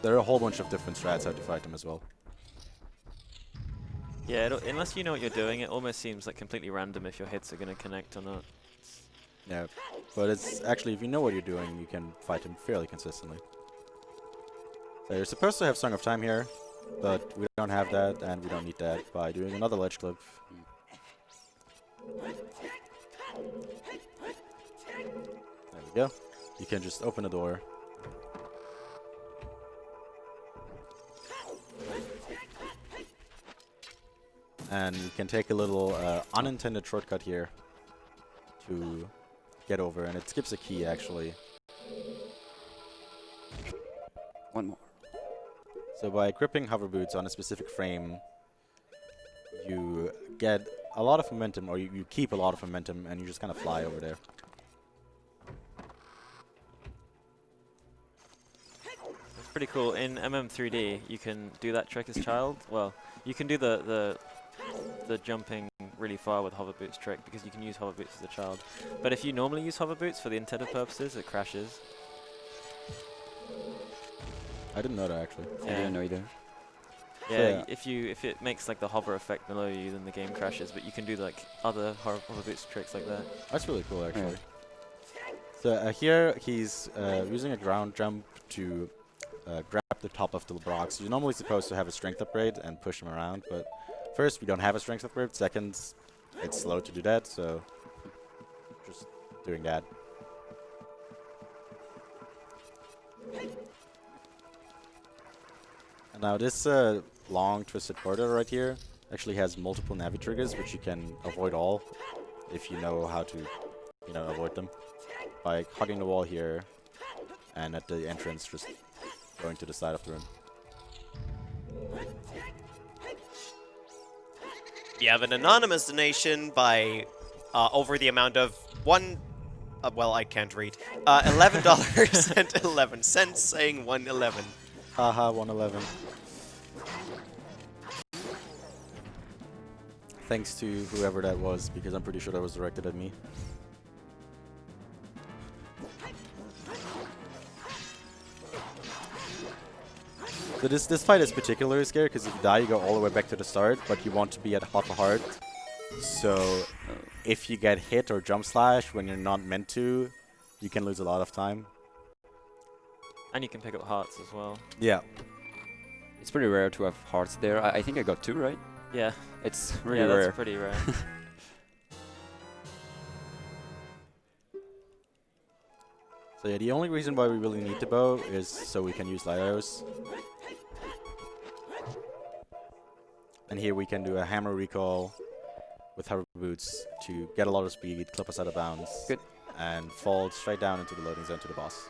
There are a whole bunch of different strats how to fight them as well. Yeah, unless you know what you're doing, it almost seems like completely random if your hits are going to connect or not. Yeah, but it's actually, if you know what you're doing, you can fight him fairly consistently. So you're supposed to have Song of Time here, but we don't have that, and we don't need that by doing another ledge clip. There we go. You can just open the door. And you can take a little unintended shortcut here to get over, and it skips a key actually. One more. So by gripping hover boots on a specific frame, you get a lot of momentum, or you keep a lot of momentum, and you just kind of fly over there. It's pretty cool. In MM3D, you can do that trick as child. Well, you can do the jumping really far with hover boots trick because you can use hover boots as a child. But if you normally use hover boots for the intended purposes, it crashes. I didn't know that actually. I didn't know either. Yeah, if it makes like the hover effect below you, then the game crashes. But you can do like other hover boots tricks like that. That's really cool actually. So here he's using a ground jump to grab the top of the blocks. You're normally supposed to have a strength upgrade and push him around, but first, we don't have a strength upgrade. Second, it's slow to do that, so just doing that. And now this long twisted corridor right here actually has multiple navi triggers, which you can avoid all if you know how to, avoid them by hugging the wall here, and at the entrance, just going to the side of the room. You have an anonymous donation by over the amount of well, I can't read. $11.11 saying 111. Haha, 111. Thanks to whoever that was, because I'm pretty sure that was directed at me. So this fight is particularly scary because if you die, you go all the way back to the start, but you want to be at half a heart. So if you get hit or jump slash when you're not meant to, you can lose a lot of time. And you can pick up hearts as well. Yeah. It's pretty rare to have hearts there. I think I got 2, right? Yeah. It's really yeah, rare. that's pretty rare. So yeah, the only reason why we really need the bow is so we can use light arrows. And here we can do a hammer recall with hover boots to get a lot of speed, clip us out of bounds, Good. and fall straight down into the loading zone to the boss.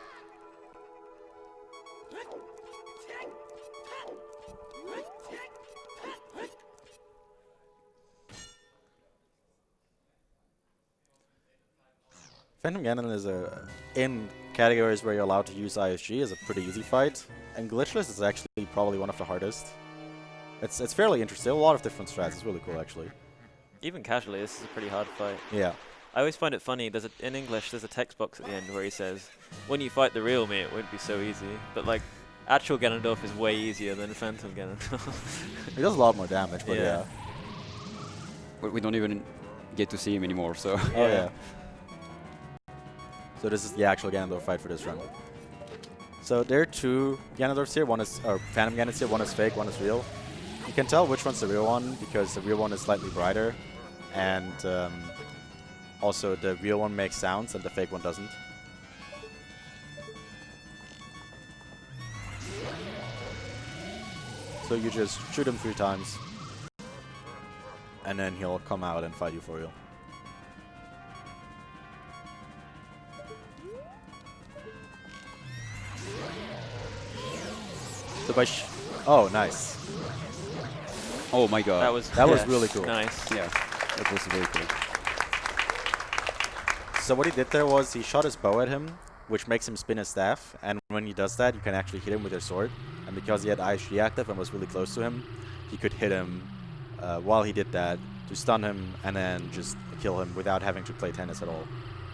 Phantom Ganon is in categories where you're allowed to use ISG is a pretty easy fight, and Glitchless is actually probably one of the hardest. It's fairly interesting. A lot of different strats. It's really cool, actually. Even casually, this is a pretty hard fight. Yeah. I always find it funny. In English, there's a text box at the end where he says, "When you fight the real me, it won't be so easy." But like, actual Ganondorf is way easier than Phantom Ganondorf. He does a lot more damage, but yeah. But we don't even get to see him anymore, so. Oh yeah. So this is the actual Ganondorf fight for this run. So there are 2 Ganondorfs here. One is, or Phantom Ganondorfs here. One is fake, one is real. You can tell which one's the real one because the real one is slightly brighter, and also the real one makes sounds and the fake one doesn't. So you just shoot him 3 times, and then he'll come out and fight you for real. So by oh, nice. Oh my god. That was really cool. Nice. Yeah, that was very cool. So what he did there was he shot his bow at him, which makes him spin his staff, and when he does that, you can actually hit him with your sword. And because he had ISG active and was really close to him, he could hit him while he did that to stun him and then just kill him without having to play tennis at all.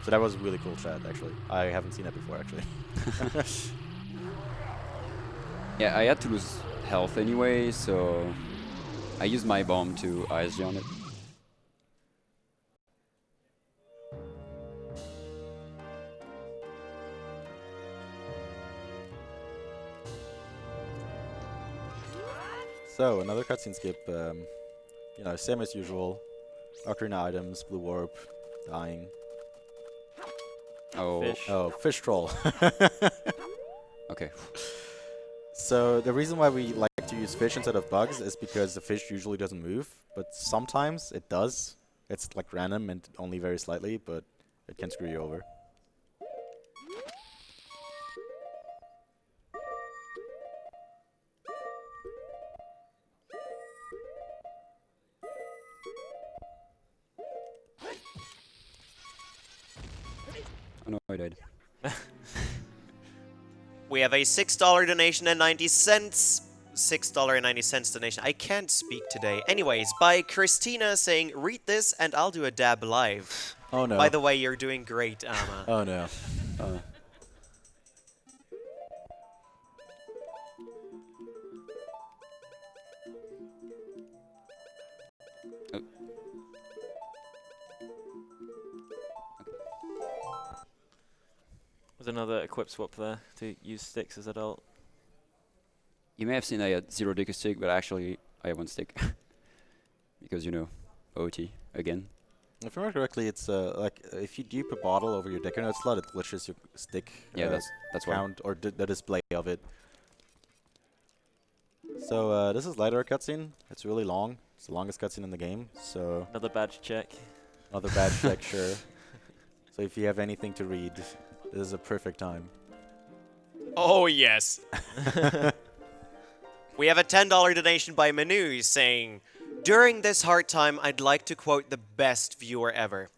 So that was a really cool strat, actually. I haven't seen that before, actually. Yeah, I had to lose health anyway, so I used my bomb to ISG on it. So, another cutscene skip. You know, same as usual. Ocarina items, blue warp, dying. Oh, Fish. Oh, fish troll. okay. So, the reason why we like to use fish instead of bugs is because the fish usually doesn't move, but sometimes it does. It's like random and only very slightly, but it can screw you over. Oh no, I died. We have a $6 donation and 90 cents. $6.90 donation. I can't speak today. Anyways, by Christina saying, read this and I'll do a dab live. Oh no. By the way, you're doing great, Amma. Oh no. Was another equip swap there to use sticks as adult. You may have seen I had 0 Deku stick, but actually I have 1 stick. Because, you know, OT again. If I remember correctly, it's like if you dupe a bottle over your Deku Note slot, it glitches your stick Yeah, that's why. count or the display of it. So this is later a cutscene. It's really long. It's the longest cutscene in the game. So Another badge check. another badge check, sure. So if you have anything to read, this is a perfect time. Oh, yes. We have a $10 donation by Manu saying, during this hard time, I'd like to quote the best viewer ever.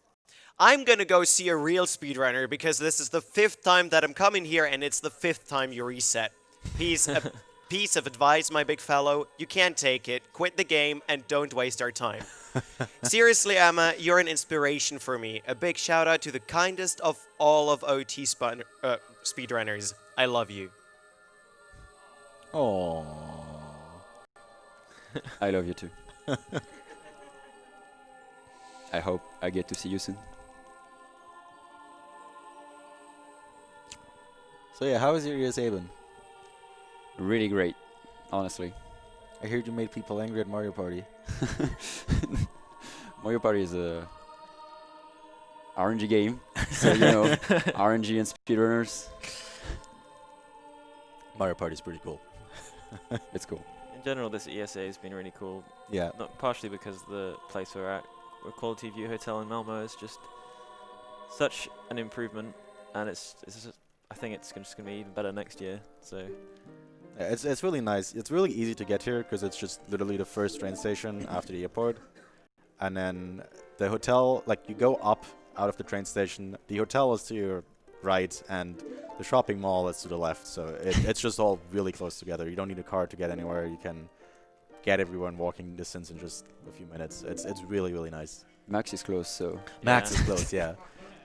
I'm gonna go see a real speedrunner because this is the 5th time that I'm coming here and it's the 5th time you reset. Piece of advice, my big fellow. You can't take it. Quit the game and don't waste our time. Seriously, Emma, you're an inspiration for me. A big shout out to the kindest of all of OT speedrunners. I love you. Oh. I love you too. I hope I get to see you soon. So yeah, how is your ESA been? Really great, honestly. I heard you made people angry at Mario Party. Mario Party is a RNG game, so you know, RNG and speedrunners. Mario Party is pretty cool. It's cool. In general, this ESA has been really cool. Yeah. Not partially because the place we're at, a Quality View Hotel in Malmö, is just such an improvement, and it's just, I think it's just going to be even better next year. So Yeah, it's really nice. It's really easy to get here because it's just literally the first train station after the airport. And then the hotel, like you go up out of the train station, the hotel is to your right and the shopping mall is to the left. So it's just all really close together. You don't need a car to get anywhere. You can get everyone walking distance in just a few minutes. It's really, really nice. Max is close, so Max is close, yeah.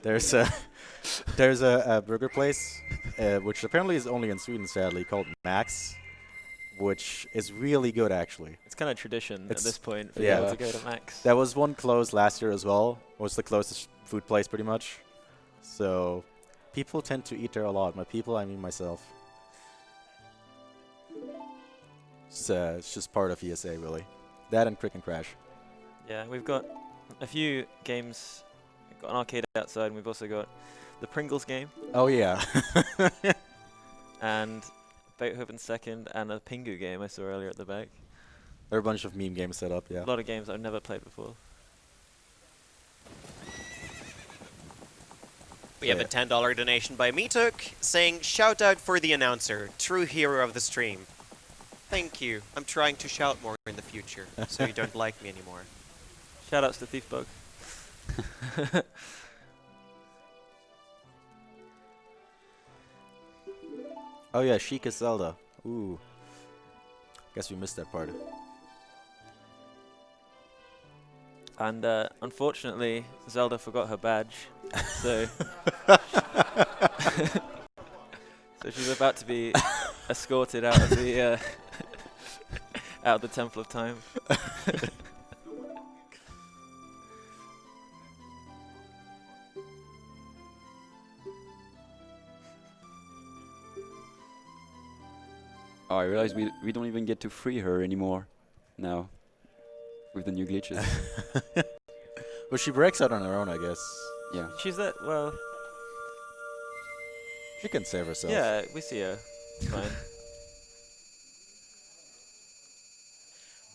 There's a burger place, which apparently is only in Sweden, sadly, called Max, which is really good, actually. it's kind of tradition at this point for yeah. people to go to Max. There was one closed last year as well. It was the closest food place, pretty much. So people tend to eat there a lot. My people, I mean myself. It's just part of ESA, really. That and Crick and Crash. Yeah, we've got a few games. We've got an arcade outside, and we've also got the Pringles game, Oh, yeah. and Beethoven second, and a Pingu game I saw earlier at the back. There are a bunch of meme games set up, yeah. A lot of games I've never played before. We have a $10 donation by Meetuk saying, shout out for the announcer, true hero of the stream. Thank you. I'm trying to shout more in the future, so you don't like me anymore. Shoutouts to Thiefbug. Oh yeah, Sheik is Zelda. Ooh. Guess we missed that part. And unfortunately, Zelda forgot her badge, so so she's about to be escorted out of the out of the Temple of Time. Oh, I realize we don't even get to free her anymore now with the new glitches. Well, she breaks out on her own, I guess. Yeah. She's that well. She can save herself. Yeah, we see her. It's fine.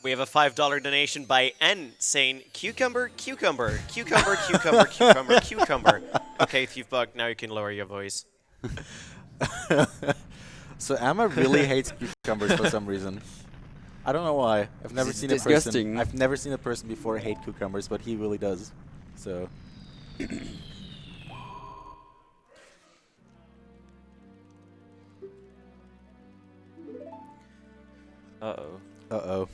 We have a $5 donation by N saying, cucumber, cucumber, cucumber, cucumber, cucumber, cucumber. Okay, Thiefbug, now you can lower your voice. So Amma really hates cucumbers for some reason. I don't know why. I've never It's seen a disgusting. person. I've never seen a person before hate cucumbers, but he really does. So. Uh-oh. Uh-oh.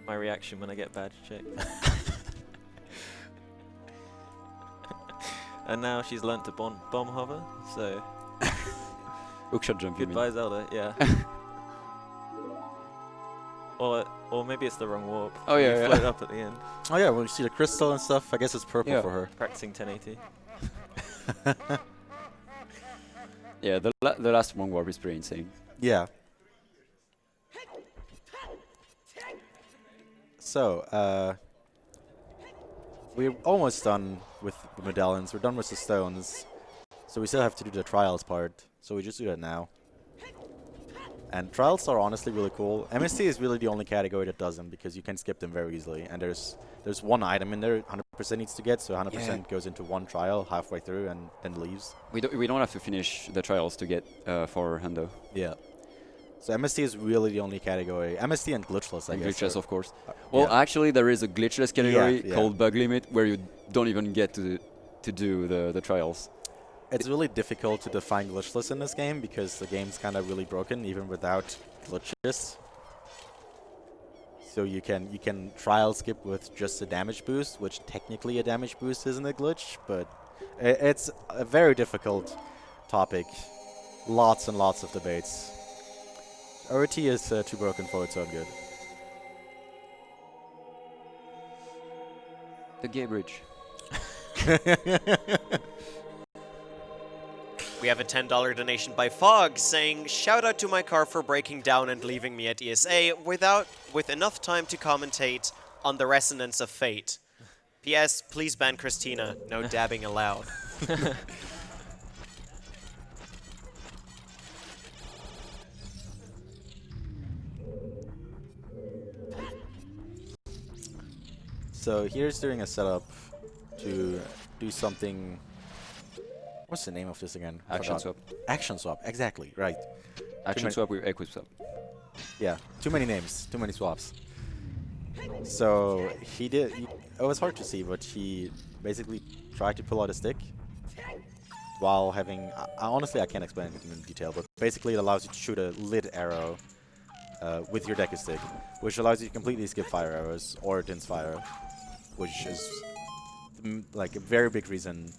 My reaction when I get badge checked. And now she's learnt to bomb hover, so Hookshot jump, you mean? goodbye Zelda, yeah. or maybe it's the wrong warp. Oh, yeah, You yeah. float up at the end, Oh yeah, when you see the crystal and stuff, I guess it's purple Yeah. for her. practicing 1080. Yeah, the last one warp is pretty insane. Yeah. So, we're almost done with the medallions. We're done with the stones. So we still have to do the trials part. So we just do that now. And trials are honestly really cool. MST is really the only category that doesn't, because you can skip them very easily. And there's one item in there 100% needs to get, so 100% goes into one trial halfway through and then leaves. We don't have to finish the trials to get for Hundo. Yeah. So MST is really the only category. MST and glitchless, I And guess. glitches, are- of course. Well, yeah. actually, there is a glitchless category Yeah. called bug limit where you don't even get to do the trials. It's really difficult to define glitchless in this game because the game's kind of really broken even without glitches. So you can trial skip with just a damage boost, which technically a damage boost isn't a glitch, but it's a very difficult topic. Lots and lots of debates. ORT is too broken for its own good. The gay bridge. We have a $10 donation by Fog saying, shout out to my car for breaking down and leaving me at ESA with enough time to commentate on the resonance of fate. P.S. Please ban Christina. No dabbing allowed. So here's doing a setup to do something. What's the name of this again? I Action forgot. swap. Action swap, exactly, right. Action many- swap with equip swap. Yeah, too many names, too many swaps. So it was hard to see, but he basically tried to pull out a stick while having, honestly I can't explain it in detail, but basically it allows you to shoot a lit arrow with your Deku stick, which allows you to completely skip fire arrows or Din's fire, which is like a very big reason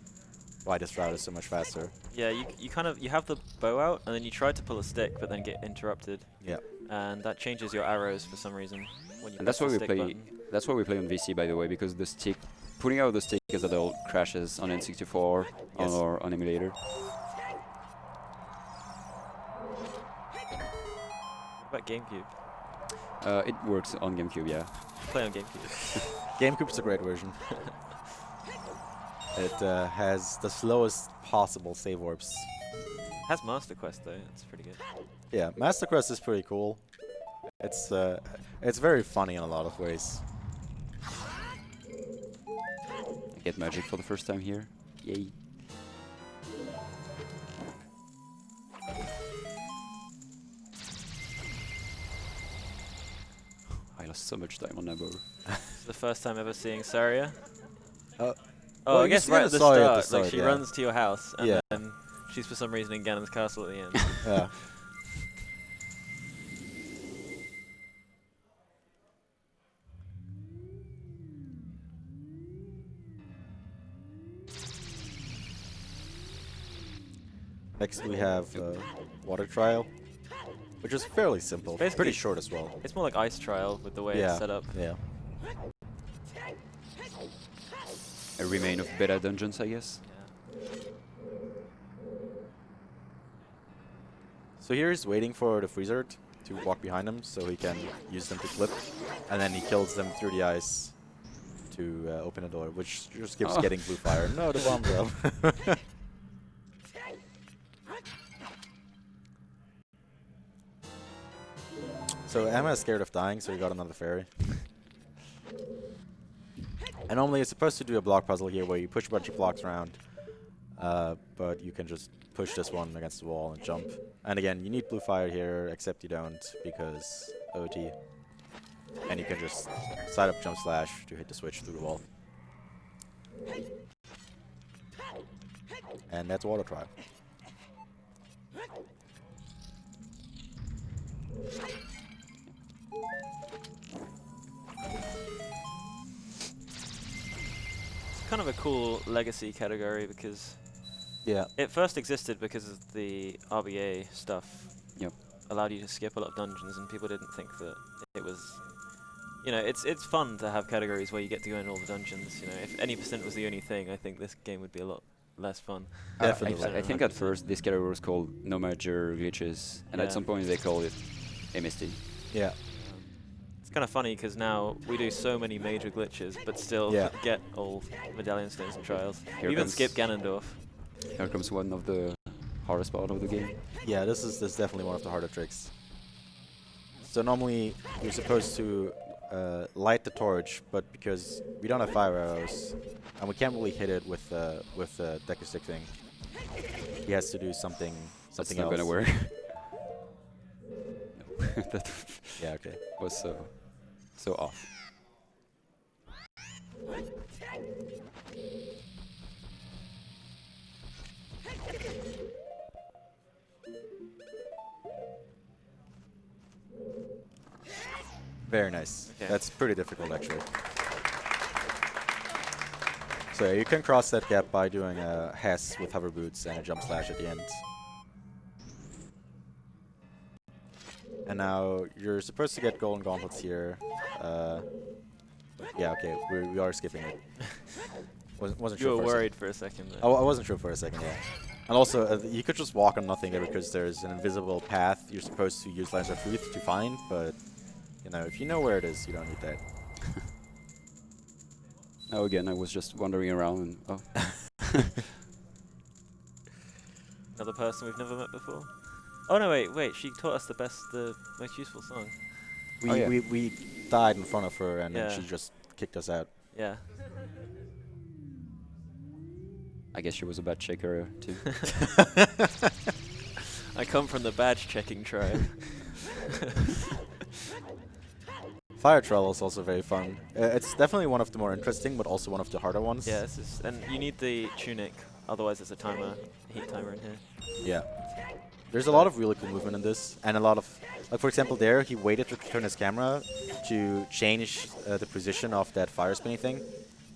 why this route is so much faster. Yeah, you have the bow out and then you try to pull a stick but then get interrupted. Yeah. And that changes your arrows for some reason when you And that's press why the we stick play. button. That's why we play on VC, by the way, because the stick, putting out the stick as adult crashes on N64 Yes. or on emulator. What about GameCube? It works on GameCube, yeah. Play on GameCube. GameCube's a great version. It has the slowest possible save warps. Has Master Quest though. It's pretty good. Yeah, Master Quest is pretty cool. It's very funny in a lot of ways. I get magic for the first time here. Yay. I lost so much time on that bow. It's the first time ever seeing Saria. Uh, Oh, well, I you guess see right the at the Saria start, at the like start, she yeah. runs to your house, and Yeah. then she's for some reason in Ganon's castle at the end. Yeah. Next we have Water Trial, which is fairly simple, It's pretty basically- short as well. It's more like Ice Trial with the way Yeah, it's set up. yeah. A remain of beta dungeons, I guess. So here he's waiting for the Freezard to walk behind him so he can use them to clip, and then he kills them through the ice to open the door, which just keeps getting blue fire. No, the bomb drop. So Emma is scared of dying, so he got another fairy. And normally it's supposed to do a block puzzle here where you push a bunch of blocks around, but you can just push this one against the wall and jump. And again, you need blue fire here, except you don't because OT. And you can just side up jump slash to hit the switch through the wall. And that's Water Trial. It's kind of a cool legacy category because Yeah. it first existed because of the RBA stuff. Yep. Allowed you to skip a lot of dungeons, and people didn't think that it was. You know, it's fun to have categories where you get to go in all the dungeons. You know, if any percent was the only thing, I think this game would be a lot less fun. Definitely. I think at first this category was called No Major Glitches, and Yeah. at some point they called it MST. Yeah. It's kind of funny because now we do so many major glitches, but still Yeah. get all medallion stones and trials. Here We even comes- skip Ganondorf. Here comes one of the hardest part of the game. Yeah, this is definitely one of the harder tricks. So normally you're supposed to light the torch, but because we don't have fire arrows and we can't really hit it with the Deku stick thing, he has to do something That's else. not gonna work. No. That Yeah, okay. was so off. Very nice. Okay. That's pretty difficult actually. So yeah, you can cross that gap by doing a Hess with hover boots and a jump slash at the end. And now you're supposed to get golden gauntlets here. Yeah, okay, we are skipping it. Wasn't You sure were for a worried for a second. Though. I wasn't sure for a second, yeah. And also, you could just walk on nothing there because there's an invisible path you're supposed to use Lens of Truth to find, but, you know, if you know where it is, you don't need that. Now again, I was just wandering around and Another person we've never met before. Oh no, wait! She taught us the most useful song. We, Oh, yeah. we died in front of her and then Yeah. she just kicked us out. Yeah. I guess she was a bad checker too. I come from the badge checking tribe. Fire Troll is also very fun. It's definitely one of the more interesting, but also one of the harder ones. Yeah, this is, and you need the tunic, otherwise there's a timer, heat timer in here. Yeah. There's a lot of really cool movement in this, and a lot of, like for example there, he waited to turn his camera to change the position of that fire spinning thing,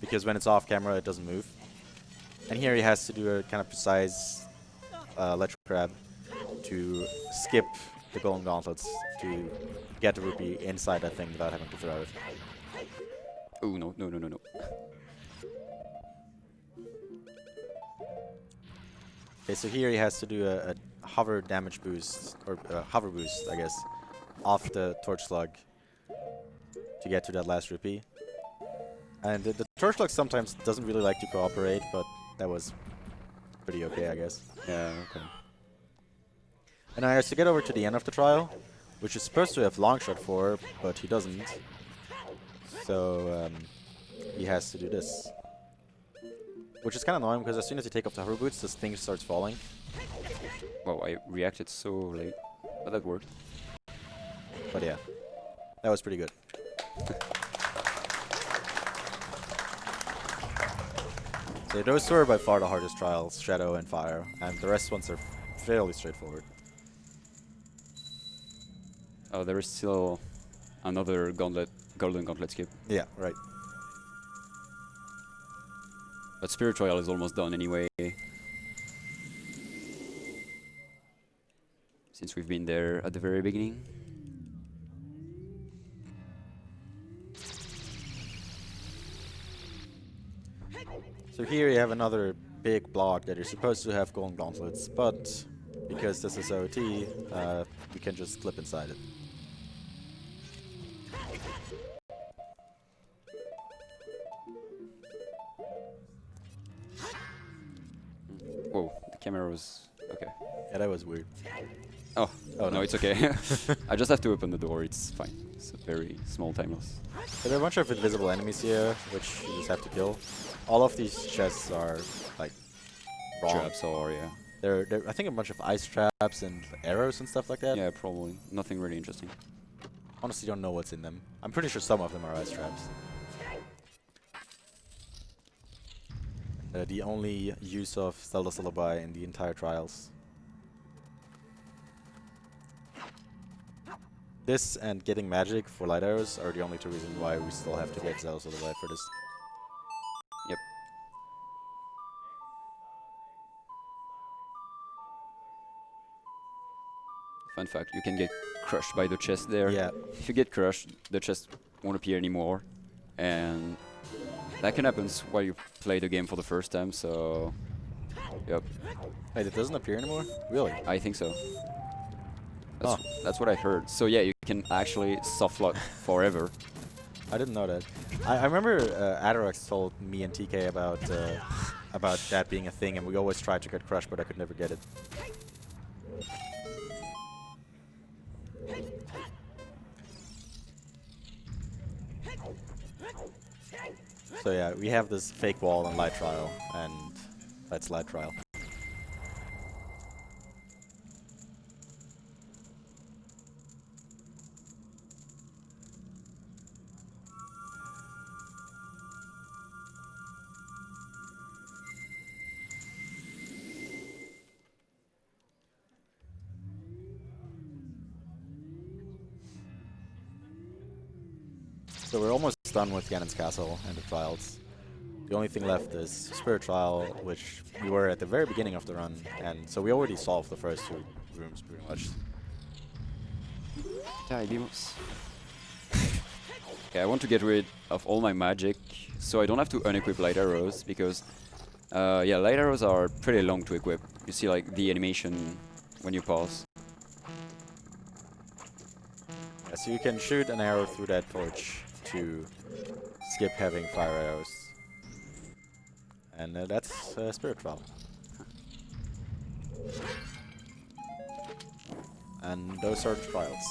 because when it's off camera it doesn't move. And here he has to do a kind of precise electro grab to skip the golden gauntlets to get the rupee inside that thing without having to throw it. Oh no. Okay, so here he has to do a hover damage boost, or hover boost, I guess, off the torch slug to get to that last rupee. And the torch slug sometimes doesn't really like to cooperate, but that was pretty okay, I guess. Yeah, okay. And I has to get over to the end of the trial, which is supposed to have Longshot for, but he doesn't. So he has to do this. Which is kind of annoying because as soon as you take off the hover boots, this thing starts falling. Wow, I reacted so late, but that worked. But yeah, that was pretty good. So those two are by far the hardest trials, Shadow and Fire, and the rest ones are fairly straightforward. Oh, there is still another golden gauntlet skip. Yeah, right. But Spirit Trial is almost done anyway. Since we've been there at the very beginning. So here you have another big block that you're supposed to have golden gauntlets, but because this is OT, we can just clip inside it. Whoa, the camera was... okay. Yeah, that was weird. Oh, Oh, no, no. it's okay. I just have to open the door, it's fine. It's a very small time loss. So there are a bunch of invisible enemies here, which you just have to kill. All of these chests are, like, wrong. Traps or, yeah. They're I think a bunch of ice traps and arrows and stuff like that. Yeah, probably. Nothing really interesting. Honestly, don't know what's in them. I'm pretty sure some of them are ice traps. The only use of Zelda's Lullaby in the entire trials. This and getting magic for light arrows are the only two reasons why we still have to get Zelda's Lullaby for this. Yep. Fun fact, you can get crushed by the chest there. Yeah. If you get crushed, the chest won't appear anymore. And that can happen while you play the game for the first time, so... Yep, Wait, it doesn't appear anymore? Really? I think so. That's what I heard. So yeah, you can actually softlock forever. I didn't know that. I remember Adarax told me and TK about that being a thing, and we always tried to get crushed, but I could never get it. So yeah, we have this fake wall in Light Trial, and that's Light Trial. So we're almost done with Ganon's Castle and the trials. The only thing left is Spirit Trial, which we were at the very beginning of the run, and so we already solved the first two rooms pretty much. Die, Dimos. Okay, I want to get rid of all my magic, so I don't have to unequip light arrows, because yeah, light arrows are pretty long to equip. You see like the animation when you pause. Yeah, so you can shoot an arrow through that torch to skip having fire arrows. And that's Spirit Trial. And those are the trials.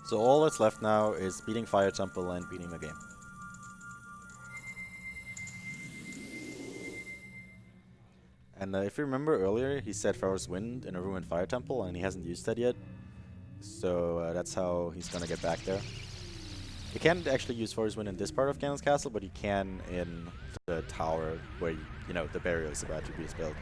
So all that's left now is beating Fire Temple and beating the game. And if you remember earlier, he said Pharaoh's Wind in a ruined Fire Temple, and he hasn't used that yet. So that's how he's gonna get back there. He can't actually use Pharaoh's Wind in this part of Ganon's Castle, but he can in the tower where, you know, the barrier is about to be spelled.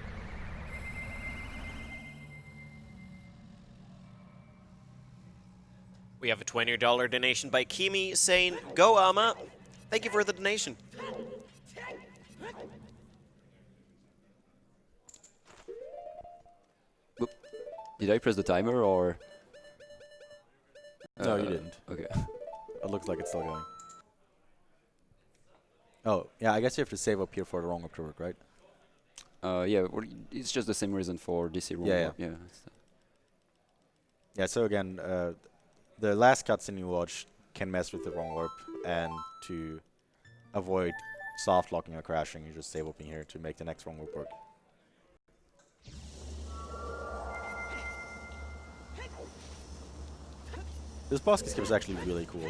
We have a $20 donation by Kimi saying, "Go Ama." Thank you for the donation. Whoop. Did I press the timer or? No, you didn't. Okay. It looks like it's still going. Oh, yeah, I guess you have to save up here for the wrong up to work, right? Yeah, well, it's just the same reason for DC room. Yeah, yeah. Yeah, so again, the last cutscene you watched can mess with the wrong warp, and to avoid soft locking or crashing, you just stay whooping here to make the next wrong warp work. This boss skip is actually really cool.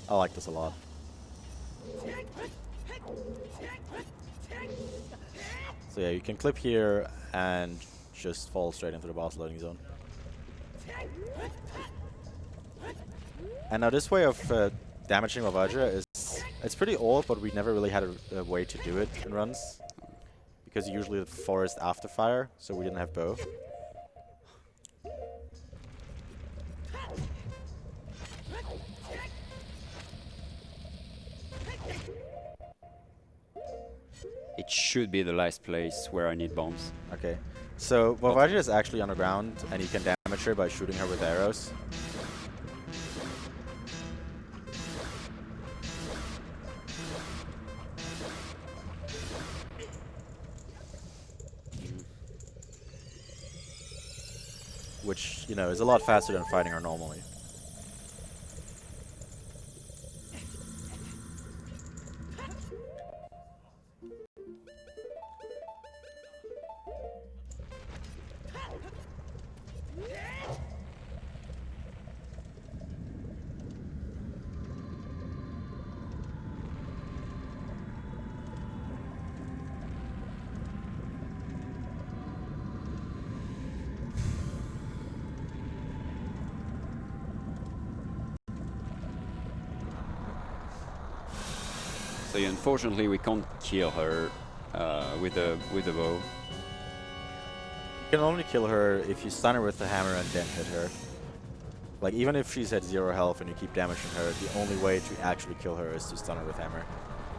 I like this a lot. So yeah, you can clip here and just fall straight into the boss loading zone. And now this way of damaging Vajra is, it's pretty old, but we never really had a way to do it in runs. Because usually the forest after fire, so we didn't have bow. It should be the last place where I need bombs. Okay, so Vajra is actually underground, and you can damage her by shooting her with arrows. Which, you know, is a lot faster than fighting her normally. So yeah, unfortunately, we can't kill her with the bow. You can only kill her if you stun her with the hammer and then hit her. Like, even if she's at 0 health and you keep damaging her, the only way to actually kill her is to stun her with hammer.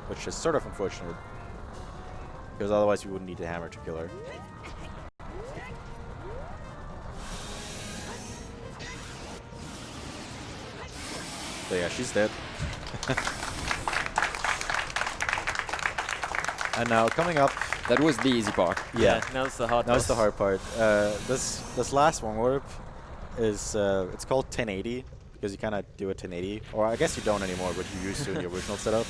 Which is sort of unfortunate. Because otherwise you wouldn't need the hammer to kill her. So yeah, she's dead. And now coming up. That was the easy part. Yeah. Now it's the hard. Now it's the hard part. This last one warp is it's called 1080 because you kind of do a 1080, or I guess you don't anymore, but you used to in your original setup.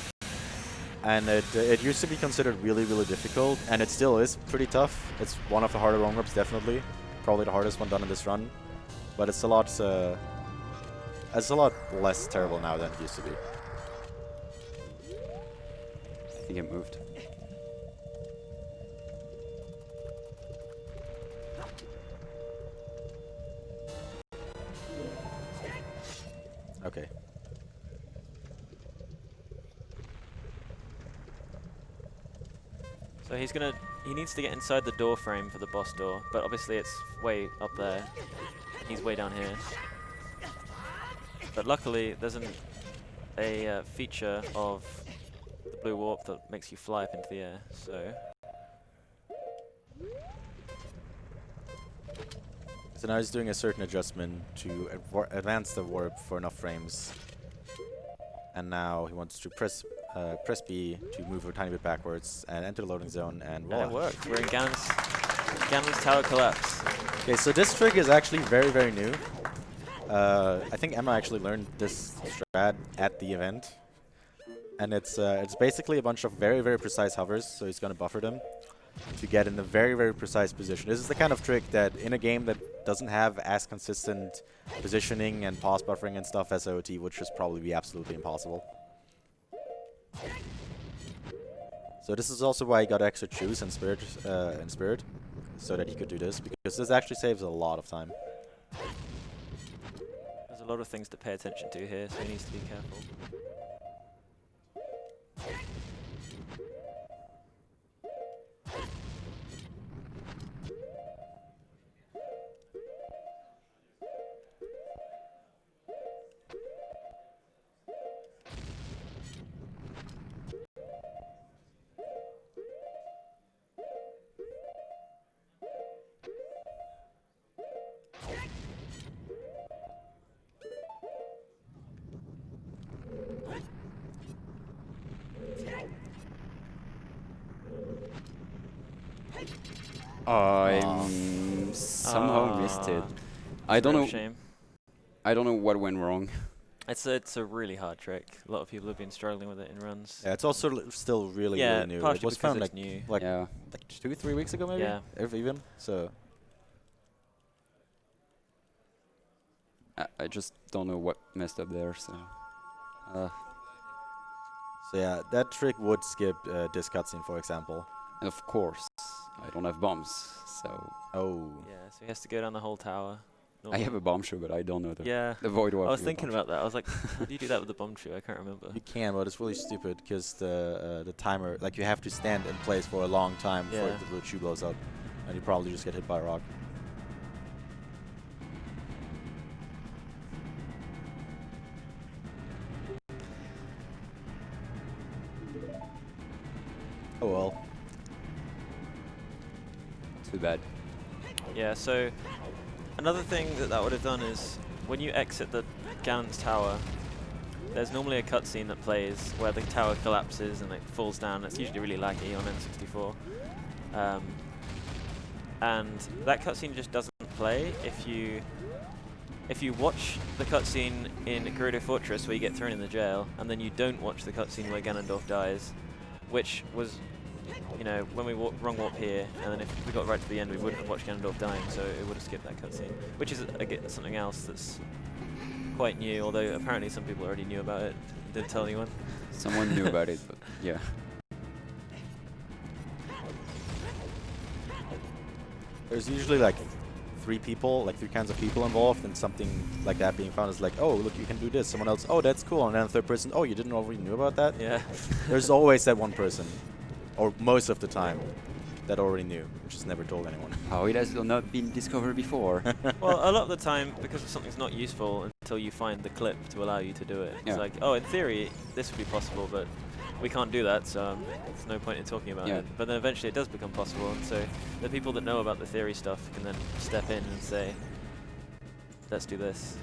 And it used to be considered really difficult, and it still is pretty tough. It's one of the harder wrong warps, definitely, probably the hardest one done in this run. But it's a lot less terrible now than it used to be. I think it moved. Okay. So he needs to get inside the door frame for the boss door, but obviously it's way up there. He's way down here. But luckily there's a feature of the blue warp that makes you fly up into the air, so... So now he's doing a certain adjustment to advance the warp for enough frames. And now he wants to press B to move a tiny bit backwards and enter the loading zone, and voila. And it worked. We're in Ganon's Tower Collapse. Okay, so this trick is actually very new. I think Emma actually learned this strat at the event. And it's basically a bunch of very precise hovers, so he's going to buffer them to get in a very precise position. This is the kind of trick that in a game that doesn't have as consistent positioning and pause buffering and stuff as OT would just probably be absolutely impossible. So this is also why he got extra choose and spirit, so that he could do this, because this actually saves a lot of time. There's a lot of things to pay attention to here, so he needs to be careful. I somehow missed it. I don't know. Shame. I don't know what went wrong. It's a really hard trick. A lot of people have been struggling with it in runs. Yeah, it's also still really, Yeah, really new. It partially was because found it's like new. like Yeah. like 2-3 weeks ago, maybe. Yeah. If even so. I just don't know what messed up there. So. So yeah, that trick would skip this cutscene, for example. And of course, I don't have bombs, so Oh. Yeah, so he has to go down the whole tower. I have a bomb shoe, but I don't know Yeah. the void warp. I was thinking about that. I was like, how do you do that with the bomb shoe? I can't remember. You can, but it's really stupid because the timer, like you have to stand in place for a long time before Yeah. the shoe blows up, and you probably just get hit by a rock. Oh well. Too bad. Yeah, so another thing that would have done is when you exit the Ganon's tower, there's normally a cutscene that plays where the tower collapses and it falls down. It's usually really laggy on N64. And that cutscene just doesn't play if you watch the cutscene in Gerudo Fortress where you get thrown in the jail, and then you don't watch the cutscene where Ganondorf dies, which was, you know, when we wrong warp here, and then if we got right to the end, we wouldn't have watched Ganondorf dying, so it would have skipped that cutscene, which is something else that's quite new, although apparently some people already knew about it, didn't tell anyone. Someone knew about it, but yeah. There's usually like three kinds of people involved, and something like that being found is like, oh, look, you can do this. Someone else, oh, that's cool. And then a third person, oh, you didn't already knew about that? Yeah. There's always that one person, or most of the time, that already knew, which is never told anyone. Oh, it has not been discovered before. Well, a lot of the time, because something's not useful until you find the clip to allow you to do it. Yeah. It's like, oh, in theory, this would be possible, but we can't do that, so there's no point in talking about Yeah. it. But then eventually it does become possible, and so the people that know about the theory stuff can then step in and say, let's do this.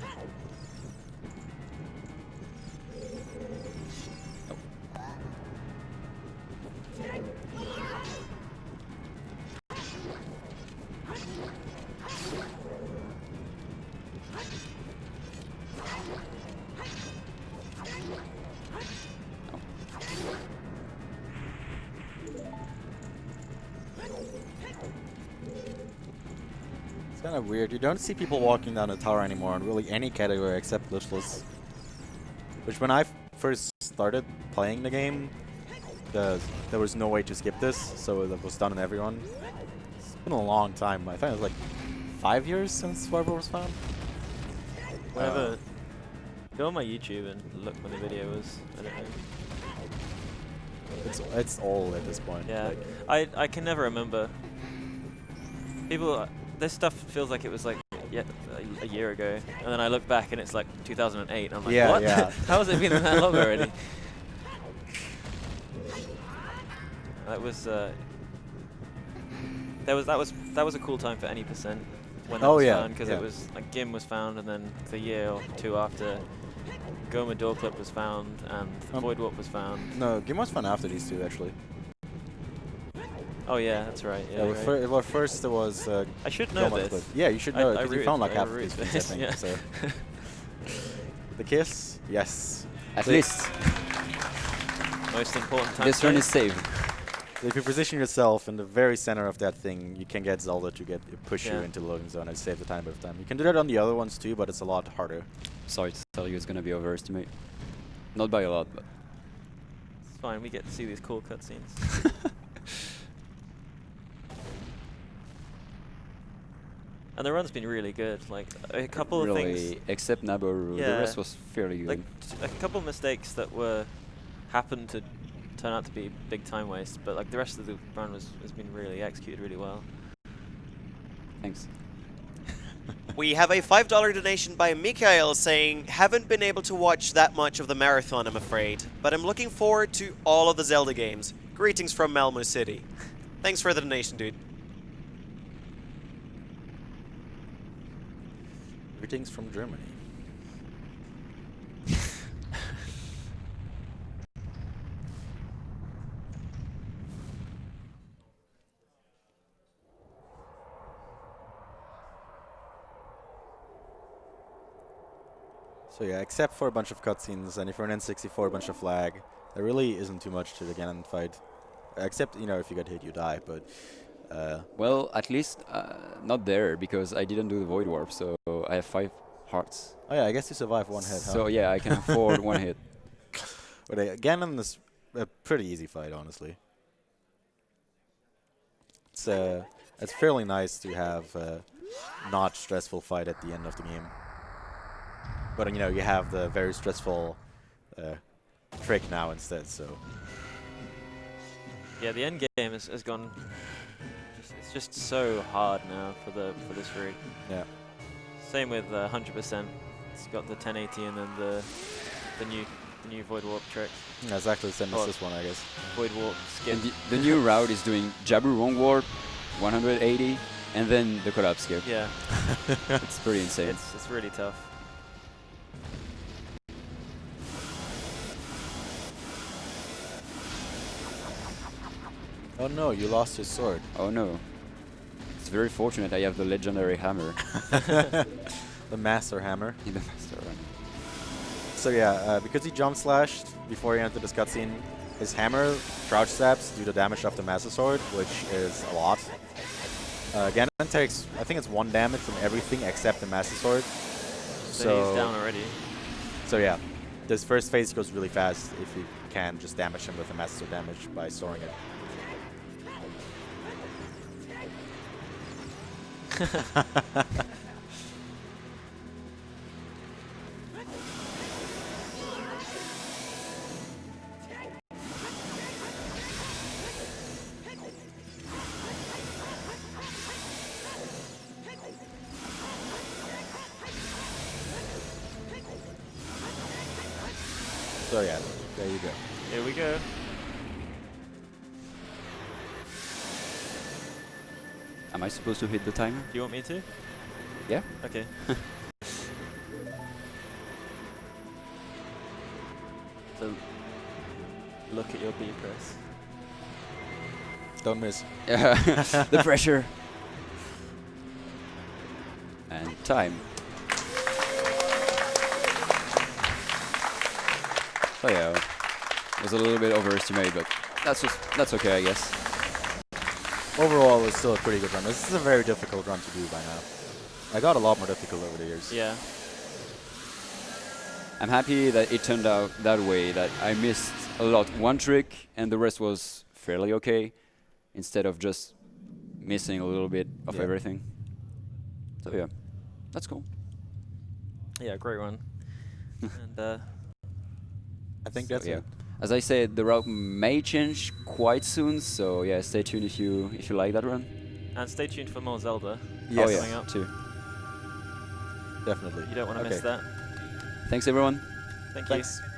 It's kind of weird. You don't see people walking down the tower anymore in really any category except glitchless. Which when I first started playing the game, there was no way to skip this, so it was done in everyone. It's been a long time. I think it was like 5 years since Swarber was found. Whenever, go on my YouTube and look when the video was. I don't know. It's old at this point. Yeah, Like, I can never remember. People, this stuff feels like it was like a year ago, and then I look back and it's like 2008. And I'm like, Yeah, what? yeah. How has it been that long already? That was that was a cool time for any percent when that Oh, was yeah, found, because yeah. it was like Gim was found, and then the year or two after, Goma Door Clip was found, and the Void Warp was found. no, Game was found after these two actually. Oh yeah, that's right. Yeah, Yeah, right. well, first there was. I should know Goma's this. Clip. Yeah, you should know it I because you root- found like I half of root these things, I this, think. yeah. So. The kiss, yes. At So least Most important time. this run is saved. if you position yourself in the very center of that thing, you can get Zelda to push you Yeah. into the loading zone and save the tiny bit of time. You can do that on the other ones too, but it's a lot harder. Sorry to tell you, it's gonna be overestimated. Not by a lot, but It's fine. We get to see these cool cutscenes. And the run's been really good. Like a couple of really, things, except Naboru, the Yeah. rest was fairly good. like a couple of mistakes that happened to turn out to be big time waste, but like the rest of the run has been really executed really well. Thanks. We have a $5 donation by Mikhail saying, haven't been able to watch that much of the marathon, I'm afraid, but I'm looking forward to all of the Zelda games. Greetings from Malmö City. Thanks for the donation, dude. Greetings from Germany. So yeah, except for a bunch of cutscenes, and if you're an N64, a bunch of lag, there really isn't too much to the Ganon fight. Except, you know, if you get hit, you die, but... Well, at least not there, because I didn't do the Void Warp, so I have 5 hearts. Oh yeah, I guess you survive one hit, So huh? yeah, I can afford one hit. But Ganon is a pretty easy fight, honestly. It's fairly nice to have a not stressful fight at the end of the game. But, you know, you have the very stressful trick now instead, so... Yeah, the end game has gone. It's just so hard now for this route. Yeah. Same with 100%. It's got the 1080 and then the new Void Warp trick. Yeah, exactly the same as Oh. this one, I guess. Void Warp skip. And the new route is doing Jabber Wrong Warp, 180, and then the collapse skip. Yeah, It's pretty insane. it's really tough. Oh no, you lost your sword. Oh no. It's very fortunate I have the legendary hammer The Master Hammer. in the master run. So yeah, because he jump slashed before he entered this cutscene, his hammer crouch stabs do the damage of the Master Sword, which is a lot. Ganon takes, I think it's 1 damage from everything except the Master Sword. So he's down already. So yeah, this first phase goes really fast if you can just damage him with the Master Sword damage by storing it. So yeah, there you go. Here we go. Am I supposed to hit the timer? Do you want me to? Yeah. Okay. So look at your B press. Don't miss. The pressure. And time. So yeah, it was a little bit overestimated, but that's okay, I guess. Overall, it was still a pretty good run. This is a very difficult run to do by now. I got a lot more difficult over the years. Yeah. I'm happy that it turned out that way, that I missed a lot one trick and the rest was fairly okay, instead of just missing a little bit of Yeah. everything. So yeah, that's cool. Yeah, great run. And I think So that's yeah. it. As I said, the route may change quite soon, so yeah, stay tuned if you like that run. and stay tuned for more Zelda. Yes. Oh yeah, Coming up. too. Definitely. You don't want to miss that. Thanks everyone. Thank Thanks. you.